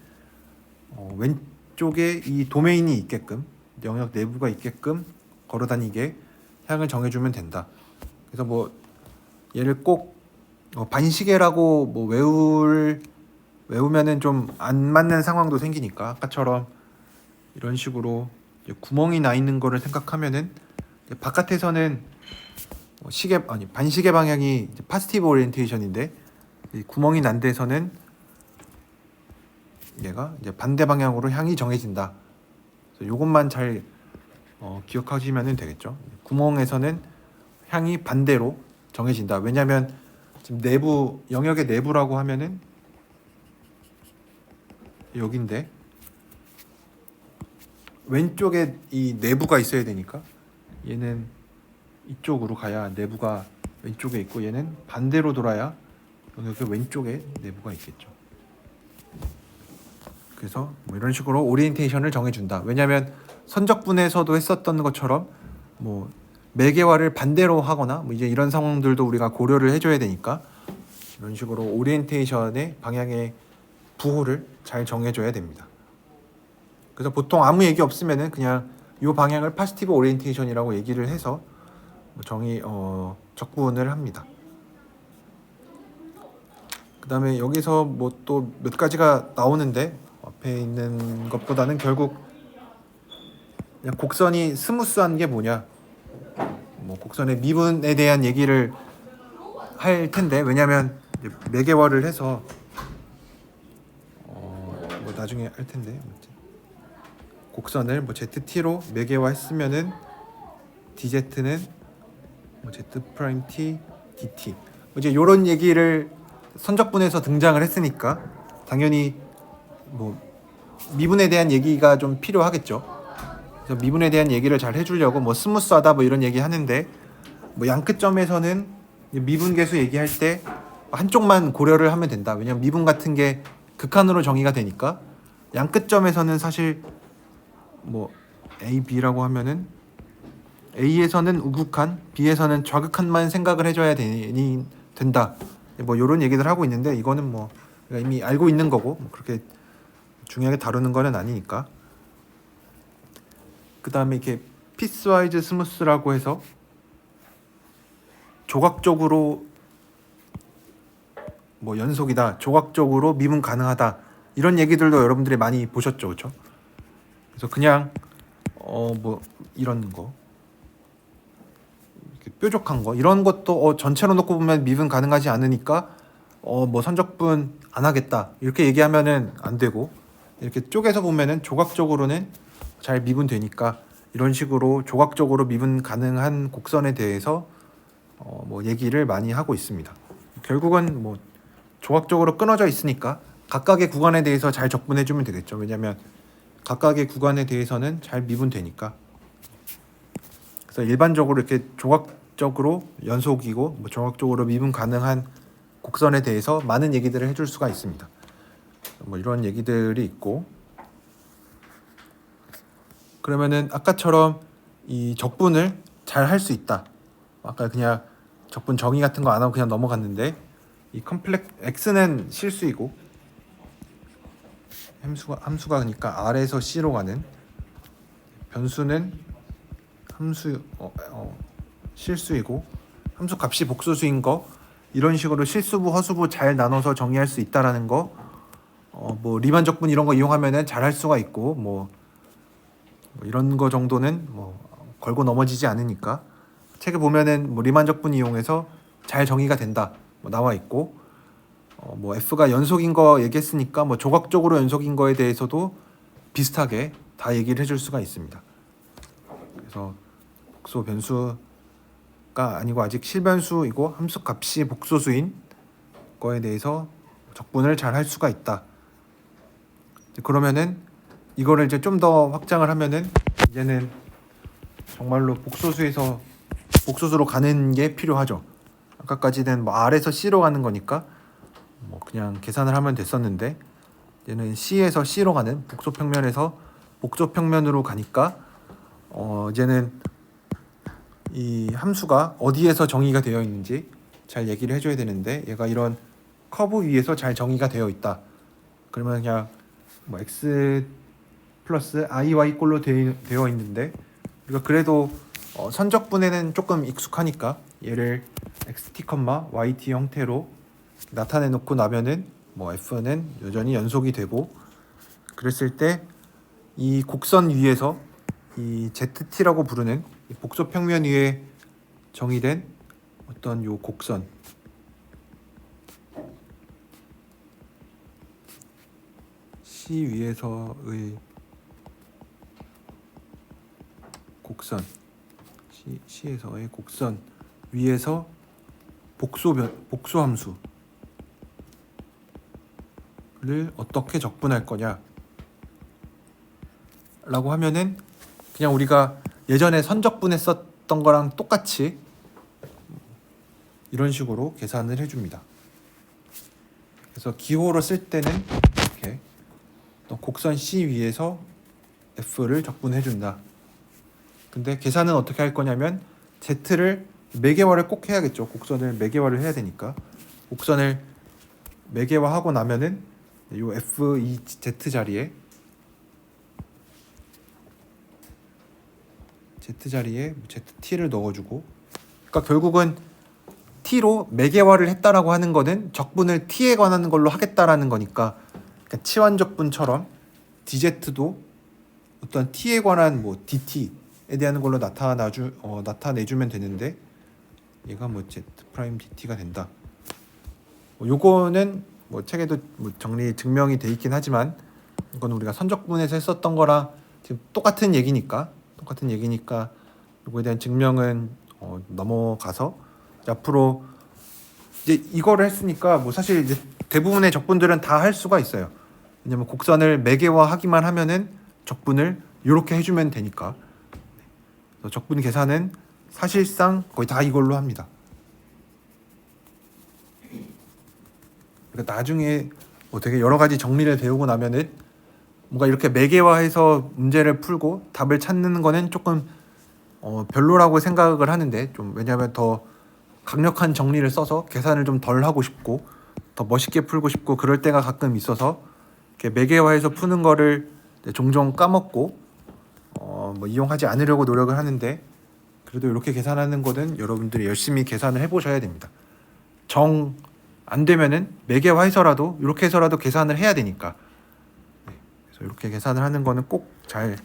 왼쪽에 이 도메인이 있게끔 영역 내부가 있게끔 걸어다니게 향을 정해주면 된다. 그래서 뭐 얘를 꼭 반시계라고 뭐 외우면은 좀 안 맞는 상황도 생기니까 아까처럼 이런 식으로 구멍이 나 있는 거를 생각하면은 바깥에서는 반시계 방향이 파지티브 오리엔테이션인데 구멍이 난 데서는 얘가 이제 반대 방향으로 향이 정해진다. 그래서 이것만 잘 기억하시면 되겠죠. 구멍에서는 향이 반대로 정해진다. 왜냐하면 지금 내부 영역의 내부라고 하면은 여긴데 왼쪽에 이 내부가 있어야 되니까 얘는 이쪽으로 가야 내부가 왼쪽에 있고 얘는 반대로 돌아야 영역의 왼쪽에 내부가 있겠죠. 그래서 뭐 이런 식으로 오리엔테이션을 정해준다. 왜냐하면 선적분에서도 했었던 것처럼 뭐 매개화를 반대로 하거나 뭐 이제 이런 상황들도 우리가 고려를 해줘야 되니까 이런 식으로 오리엔테이션의 방향의 부호를 잘 정해줘야 됩니다. 그래서 보통 아무 얘기 없으면은 그냥 이 방향을 파지티브 오리엔테이션이라고 얘기를 해서 적분을 합니다. 그 다음에 여기서 뭐 또 몇 가지가 나오는데 앞에 있는 것보다는 결국 그냥 곡선이 스무스한 게 뭐냐, 뭐 곡선의 미분에 대한 얘기를 할 텐데 왜냐하면 매개화를 해서 뭐 나중에 할 텐데 곡선을 뭐 ZT로 매개화했으면은 DZ는 뭐 Z 프라임 T, DT 이제 이런 얘기를 선적분에서 등장을 했으니까 당연히 뭐 미분에 대한 얘기가 좀 필요하겠죠. 그래서 미분에 대한 얘기를 잘 해주려고 뭐 스무스하다 뭐 이런 얘기 하는데 뭐 양끝점에서는 미분 계수 얘기할 때 한쪽만 고려를 하면 된다. 왜냐면 미분 같은 게 극한으로 정의가 되니까 양끝점에서는 사실 뭐 A, B라고 하면은 A에서는 우극한, B에서는 좌극한만 생각을 해줘야 된다. 뭐 이런 얘기들 하고 있는데 이거는 뭐 이미 알고 있는 거고 뭐 그렇게 중요하게 다루는 거는 아니니까. 그 다음에 이렇게 피스와이즈 스무스라고 해서 조각적으로 뭐 연속이다, 조각적으로 미분 가능하다 이런 얘기들도 여러분들이 많이 보셨죠, 그렇죠? 그래서 그냥 뭐 이런 거. 뾰족한 거 이런 것도 전체로 놓고 보면 미분 가능하지 않으니까 뭐 선적분 안 하겠다 이렇게 얘기하면은 안 되고 이렇게 쪼개서 보면은 조각적으로는 잘 미분되니까 이런 식으로 조각적으로 미분 가능한 곡선에 대해서 뭐 얘기를 많이 하고 있습니다. 결국은 뭐 조각적으로 끊어져 있으니까 각각의 구간에 대해서 잘 적분해 주면 되겠죠. 왜냐하면 각각의 구간에 대해서는 잘 미분되니까. 그래서 일반적으로 이렇게 조각적으로 연속이고 뭐 조각적으로 미분 가능한 곡선에 대해서 많은 얘기들을 해줄 수가 있습니다. 뭐 이런 얘기들이 있고, 그러면은 아까처럼 이 적분을 잘 할 수 있다. 아까 그냥 적분 정의 같은 거 안 하고 그냥 넘어갔는데, 이 컴플렉 x는 실수이고 함수가 그러니까 R에서 C로 가는, 변수는 실수이고 함수 값이 복소수인 거, 이런 식으로 실수부 허수부 잘 나눠서 정의할 수 있다라는 거, 뭐 리만 적분 이런 거 이용하면은 잘 할 수가 있고, 뭐 이런 거 정도는 뭐 걸고 넘어지지 않으니까 책에 보면은 뭐 리만 적분 이용해서 잘 정의가 된다 뭐 나와 있고, 뭐 f가 연속인 거 얘기했으니까 뭐 조각적으로 연속인 거에 대해서도 비슷하게 다 얘기를 해줄 수가 있습니다. 그래서 복소 변수가 아니고 아직 실변수이고 함수 값이 복소수인 거에 대해서 적분을 잘 할 수가 있다. 그러면은 이거를 이제 좀 더 확장을 하면은 이제는 정말로 복소수에서 복소수로 가는 게 필요하죠. 아까까지는 뭐 R에서 C로 가는 거니까 뭐 그냥 계산을 하면 됐었는데, 이제는 C에서 C로 가는 복소평면에서 복소평면으로 가니까 이제는 이 함수가 어디에서 정의가 되어 있는지 잘 얘기를 해줘야 되는데, 얘가 이런 커브 위에서 잘 정의가 되어 있다. 그러면 그냥 뭐 x 플러스 iy 꼴로 되어 있는데, 우리가 그래도 선적분에는 조금 익숙하니까 얘를 xt, yt 형태로 나타내 놓고 나면은 뭐 f는 여전히 연속이 되고, 그랬을 때 이 곡선 위에서 이 zt라고 부르는 이 복소평면 위에 정의된 어떤 요 곡선, C 위에서의 곡선, C에서의 곡선 위에서 복소함수를 어떻게 적분할 거냐 라고 하면은, 그냥 우리가 예전에 선적분했었던 거랑 똑같이 이런 식으로 계산을 해줍니다. 그래서 기호로 쓸 때는 이렇게 곡선 C 위에서 F를 적분해준다. 근데 계산은 어떻게 할 거냐면, Z를 매개화를 꼭 해야겠죠. 곡선을 매개화를 해야 되니까. 곡선을 매개화하고 나면은 요 F 이 Z 자리에 ZT를 넣어주고, 그러니까 결국은 T로 매개화를 했다라고 하는 거는 적분을 T에 관한 걸로 하겠다라는 거니까, 그러니까 치환적분처럼 DZ도 어떤 T에 관한 뭐 DT에 대한 걸로 나타내주면 되는데, 얘가 뭐 Z 프라임 DT가 된다. 요거는 뭐 책에도 뭐 증명이 돼 있긴 하지만, 이건 우리가 선적분에서 했었던 거랑 지금 똑같은 얘기니까 요거에 대한 증명은 넘어가서, 앞으로 이제 이거를 했으니까 뭐 사실 이제 대부분의 적분들은 다 할 수가 있어요. 왜냐면 곡선을 매개화하기만 하면은 적분을 이렇게 해주면 되니까. 그래서 적분 계산은 사실상 거의 다 이걸로 합니다. 그러니까 나중에 뭐 되게 여러 가지 정리를 배우고 나면은 뭔가 이렇게 매개화해서 문제를 풀고 답을 찾는 거는 조금 별로라고 생각을 하는데, 좀 왜냐하면 더 강력한 정리를 써서 계산을 좀 덜 하고 싶고 더 멋있게 풀고 싶고 그럴 때가 가끔 있어서, 이렇게 매개화해서 푸는 거를 종종 까먹고 뭐 이용하지 않으려고 노력을 하는데, 그래도 이렇게 계산하는 거는 여러분들이 열심히 계산을 해보셔야 됩니다. 정 안 되면은 매개화해서라도 이렇게 해서라도 계산을 해야 되니까. 그래서 이렇게 계산을 하는 거는 꼭 잘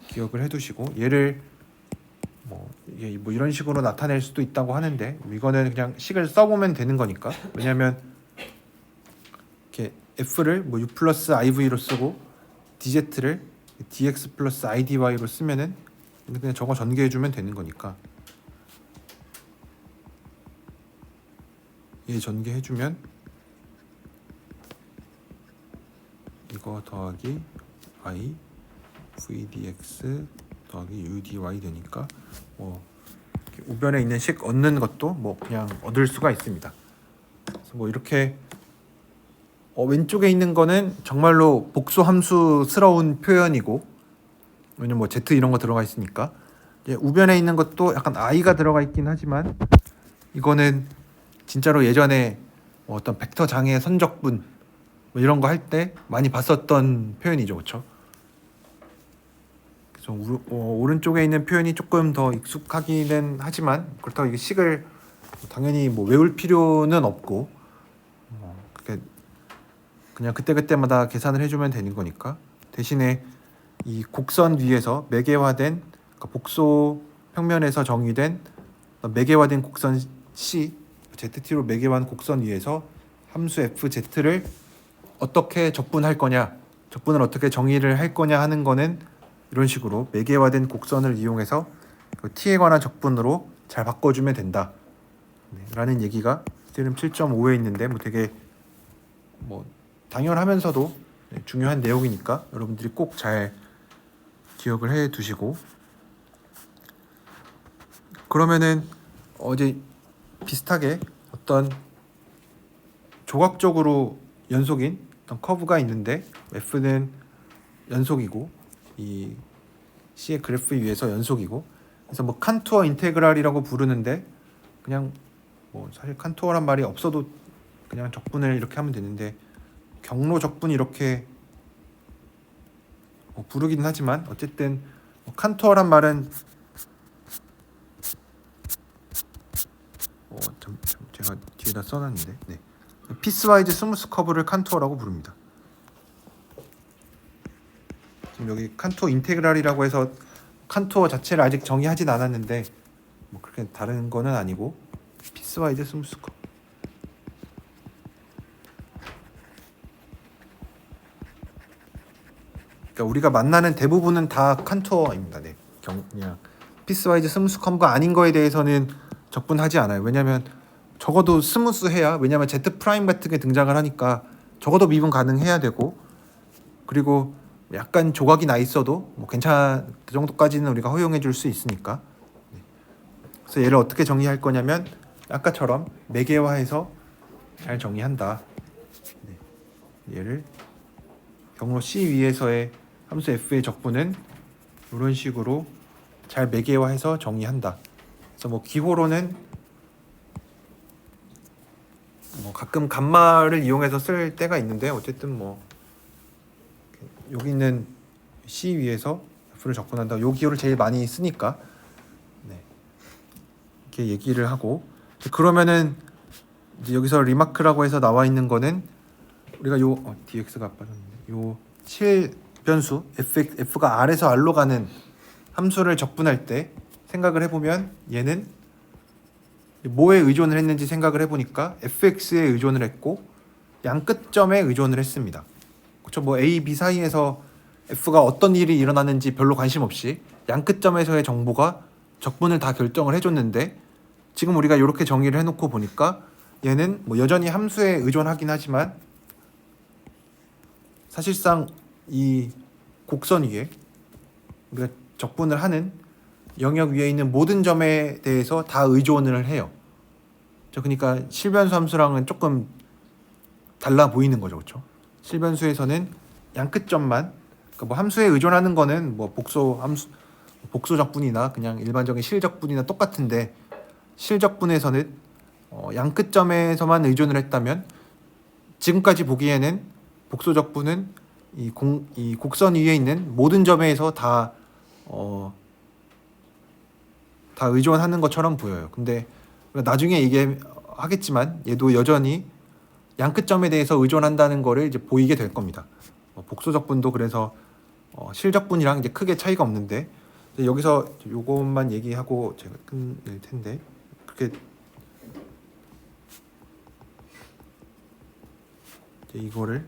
기억을 해두시고, 얘를 뭐 이게 뭐 이런 식으로 나타낼 수도 있다고 하는데, 이거는 그냥 식을 써보면 되는 거니까. 왜냐하면 이렇게 f를 뭐 u 플러스 iv로 쓰고 dz를 dx 플러스 idy로 쓰면은 그냥 저거 전개해주면 되는 거니까, 얘 전개해주면 이거 더하기 i v dx 더하기 u dy 되니까 뭐 이렇게 우변에 있는 식 얻는 것도 뭐 그냥 얻을 수가 있습니다. 그래서 뭐 이렇게 왼쪽에 있는 거는 정말로 복수 함수스러운 표현이고, 왜냐면 뭐 z 이런 거 들어가 있으니까. 이제 우변에 있는 것도 약간 i가 들어가 있긴 하지만 이거는 진짜로 예전에 뭐 어떤 벡터 장의 선적분 뭐 이런 거 할 때 많이 봤었던 표현이죠, 그렇죠? 그래서 오른쪽에 있는 표현이 조금 더 익숙하기는 하지만 그렇다고 이게 식을 당연히 뭐 외울 필요는 없고, 그냥 그때그때마다 계산을 해주면 되는 거니까. 대신에 이 곡선 위에서 매개화된, 그러니까 복소 평면에서 정의된 매개화된 곡선 C, ZT로 매개화한 곡선 위에서 함수 FZ를 어떻게 적분할 거냐, 적분을 어떻게 정의를 할 거냐 하는 거는 이런 식으로 매개화된 곡선을 이용해서 그 T에 관한 적분으로 잘 바꿔주면 된다, 라는 얘기가 스테림 7.5에 있는데 뭐 되게 뭐 당연하면서도 중요한 내용이니까 여러분들이 꼭 잘 기억을 해 두시고, 그러면은 어제 비슷하게 어떤 조각적으로 연속인 어떤 커브가 있는데 F는 연속이고 이 C의 그래프 위에서 연속이고, 그래서 뭐 칸투어 인테그랄이라고 부르는데 그냥 뭐 사실 칸투어란 말이 없어도 그냥 적분을 이렇게 하면 되는데 경로 적분 이렇게 부르기는 하지만 어쨌든 칸투어란 말은 제가 뒤에다 써놨는데, 네. 피스와이즈 스무스 커브를 칸투어라고 부릅니다. 지금 여기 칸투어 인테그랄이라고 해서 칸투어 자체를 아직 정의하진 않았는데 뭐 그렇게 다른 거는 아니고 피스와이즈 스무스 커브. 그러니까 우리가 만나는 대부분은 다 칸투어입니다. 네. 그냥 피스와이즈 스무스 커브가 아닌 거에 대해서는 적분하지 않아요. 왜냐면 적어도 스무스해야, 왜냐면 Z 프라임 같은 게 등장을 하니까 적어도 미분 가능해야 되고, 그리고 약간 조각이 나 있어도 뭐 그 정도까지는 우리가 허용해 줄 수 있으니까. 그래서 얘를 어떻게 정의할 거냐면 아까처럼 매개화해서 잘 정의한다. 얘를 경로 C 위에서의 함수 F의 적분은 이런 식으로 잘 매개화해서 정의한다. 그래서 뭐 기호로는 뭐 가끔 감마를 이용해서 쓸 때가 있는데 어쨌든 뭐 여기 있는 C 위에서 F를 적분한다. 요 기호를 제일 많이 쓰니까 이렇게 얘기를 하고, 그러면은 이제 여기서 리마크라고 해서 나와 있는 거는 우리가 요 dx가 빠졌는데 요 7변수 f가 r에서 r로 가는 함수를 적분할 때 생각을 해보면 얘는 뭐에 의존을 했는지 생각을 해보니까 fx에 의존을 했고 양 끝점에 의존을 했습니다. 그렇죠? 뭐 a, b 사이에서 f가 어떤 일이 일어나는지 별로 관심 없이 양 끝점에서의 정보가 적분을 다 결정을 해줬는데, 지금 우리가 이렇게 정의를 해놓고 보니까 얘는 뭐 여전히 함수에 의존하긴 하지만 사실상 이 곡선 위에 우리가 적분을 하는 영역 위에 있는 모든 점에 대해서 다 의존을 해요. 그러니까 실변수 함수랑은 조금 달라 보이는 거죠, 그렇죠? 실변수에서는 양 끝점만, 그러니까 뭐 함수에 의존하는 거는 뭐 복수 적분이나 그냥 일반적인 실적분이나 똑같은데, 실적분에서는 양 끝점에서만 의존을 했다면 지금까지 보기에는 복수 적분은 이 곡선 위에 있는 모든 점에서 다 의존하는 것처럼 보여요. 근데 나중에 이게 하겠지만 얘도 여전히 양 끝점에 대해서 의존한다는 거를 이제 보이게 될 겁니다. 복수 적분도 그래서 실적분이랑 이제 크게 차이가 없는데, 여기서 요것만 얘기하고 제가 끝낼 텐데, 그렇게 이거를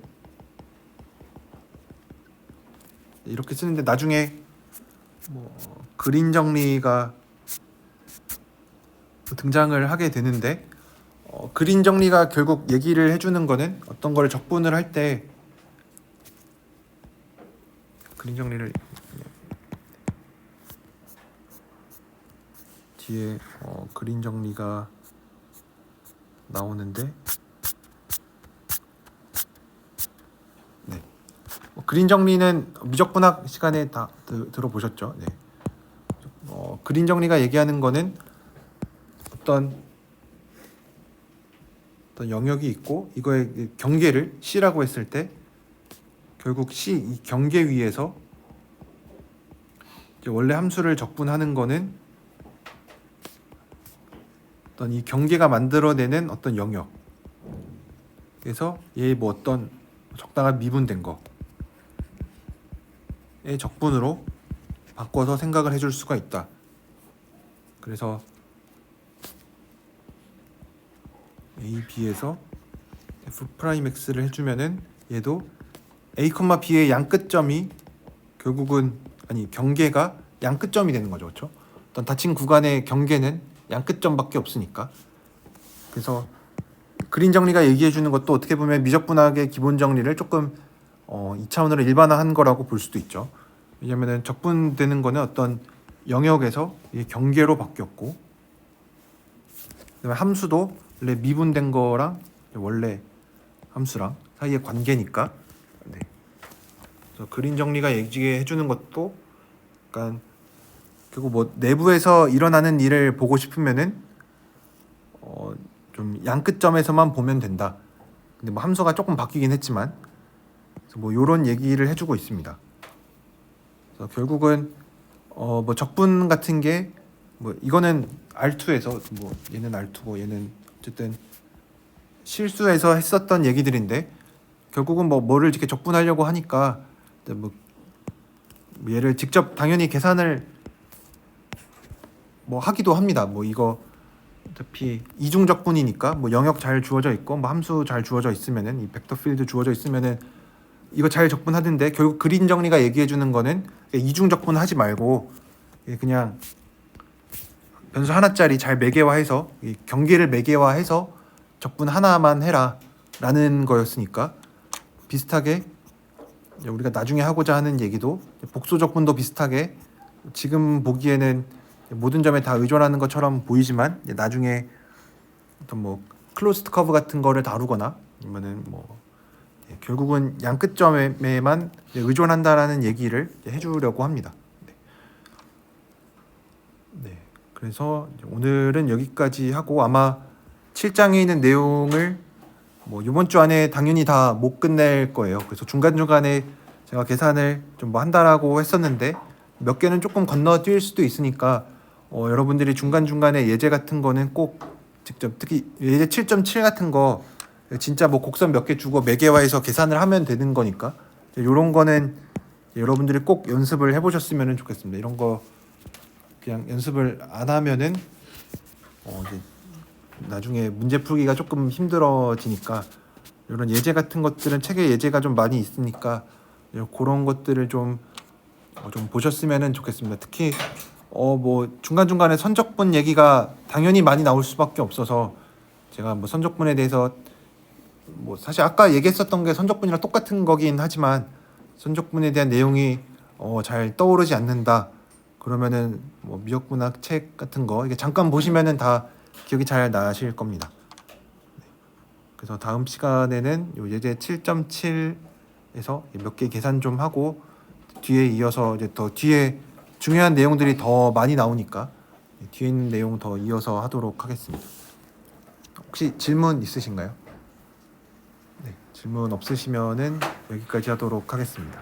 이렇게 쓰는데 나중에 뭐 그림 정리가 등장을 하게 되는데, 그림 정리가 결국 얘기를 해주는 거는 어떤 거를 적분을 할 때 그림 정리를 뒤에 그림 정리가 나오는데, 네. 그림 정리는 미적분학 시간에 다 들어보셨죠? 네. 그림 정리가 얘기하는 거는 어떤 영역이 있고 이거의 경계를 C라고 했을 때 결국 C 이 경계 위에서 이제 원래 함수를 적분하는 거는 어떤 이 경계가 만들어내는 어떤 영역, 그래서 얘 뭐 어떤 적당한 미분된 거의 적분으로 바꿔서 생각을 해줄 수가 있다. 그래서 A, B에서 F'X를 해주면은 얘도 A, B의 양끝점이 결국은 경계가 양끝점이 되는 거죠, 그렇죠? 어떤 닫힌 구간의 경계는 양끝점밖에 없으니까. 그래서 그림 정리가 얘기해 주는 것도 어떻게 보면 미적분학의 기본 정리를 조금 2차원으로 일반화한 거라고 볼 수도 있죠. 왜냐면은 적분되는 거는 어떤 영역에서 이게 경계로 바뀌었고, 그다음에 함수도 원래 미분된 거랑 원래 함수랑 사이의 관계니까. 네. 그래서 그림 정리가 얘기해 주는 것도 약간 결국 뭐 내부에서 일어나는 일을 보고 싶으면은 좀 양끝점에서만 보면 된다. 근데 뭐 함수가 조금 바뀌긴 했지만, 그래서 뭐 요런 얘기를 해주고 있습니다. 그래서 결국은 뭐 적분 같은 게 뭐 이거는 R2에서 뭐 얘는 R2고 얘는 어쨌든 실수해서 했었던 얘기들인데, 결국은 뭐를 이렇게 적분하려고 하니까 뭐 얘를 직접 당연히 계산을 뭐 하기도 합니다. 뭐 이거 어차피 이중 적분이니까 뭐 영역 잘 주어져 있고 뭐 함수 잘 주어져 있으면은 이 벡터 필드 주어져 있으면은 이거 잘 적분하던데, 결국 그림 정리가 얘기해 주는 거는 이중 적분 하지 말고 그냥 변수 하나짜리 잘 매개화해서 이 경계를 매개화해서 적분 하나만 해라 라는 거였으니까, 비슷하게 우리가 나중에 하고자 하는 얘기도 복수 적분도 비슷하게 지금 보기에는 모든 점에 다 의존하는 것처럼 보이지만 나중에 어떤 뭐 클로즈드 커브 같은 거를 다루거나 아니면은 뭐 결국은 양끝점에만 의존한다라는 얘기를 해주려고 합니다. 네. 네. 그래서 오늘은 여기까지 하고, 아마 7장에 있는 내용을 뭐 이번 주 안에 당연히 다 못 끝낼 거예요. 그래서 중간중간에 제가 계산을 좀 뭐 한다라고 했었는데 몇 개는 조금 건너뛸 수도 있으니까 여러분들이 중간중간에 예제 같은 거는 꼭 직접, 특히 예제 7.7 같은 거 진짜 뭐 곡선 몇 개 주고 매개화해서 계산을 하면 되는 거니까 이런 거는 여러분들이 꼭 연습을 해보셨으면 좋겠습니다. 이런 거 그냥 연습을 안 하면은 이제 나중에 문제 풀기가 조금 힘들어지니까, 이런 예제 같은 것들은 책에 예제가 좀 많이 있으니까 그런 것들을 좀 보셨으면 좋겠습니다. 특히 뭐 중간중간에 선적분 얘기가 당연히 많이 나올 수밖에 없어서 제가 뭐 선적분에 대해서 뭐 사실 아까 얘기했었던 게 선적분이랑 똑같은 거긴 하지만 선적분에 대한 내용이 잘 떠오르지 않는다 그러면은 뭐 미적분학 책 같은 거 이게 잠깐 보시면은 다 기억이 잘 나실 겁니다. 그래서 다음 시간에는 요 예제 7.7에서 몇 개 계산 좀 하고 뒤에 이어서 이제 더 뒤에 중요한 내용들이 더 많이 나오니까 뒤에 있는 내용 더 이어서 하도록 하겠습니다. 혹시 질문 있으신가요? 네, 질문 없으시면은 여기까지 하도록 하겠습니다.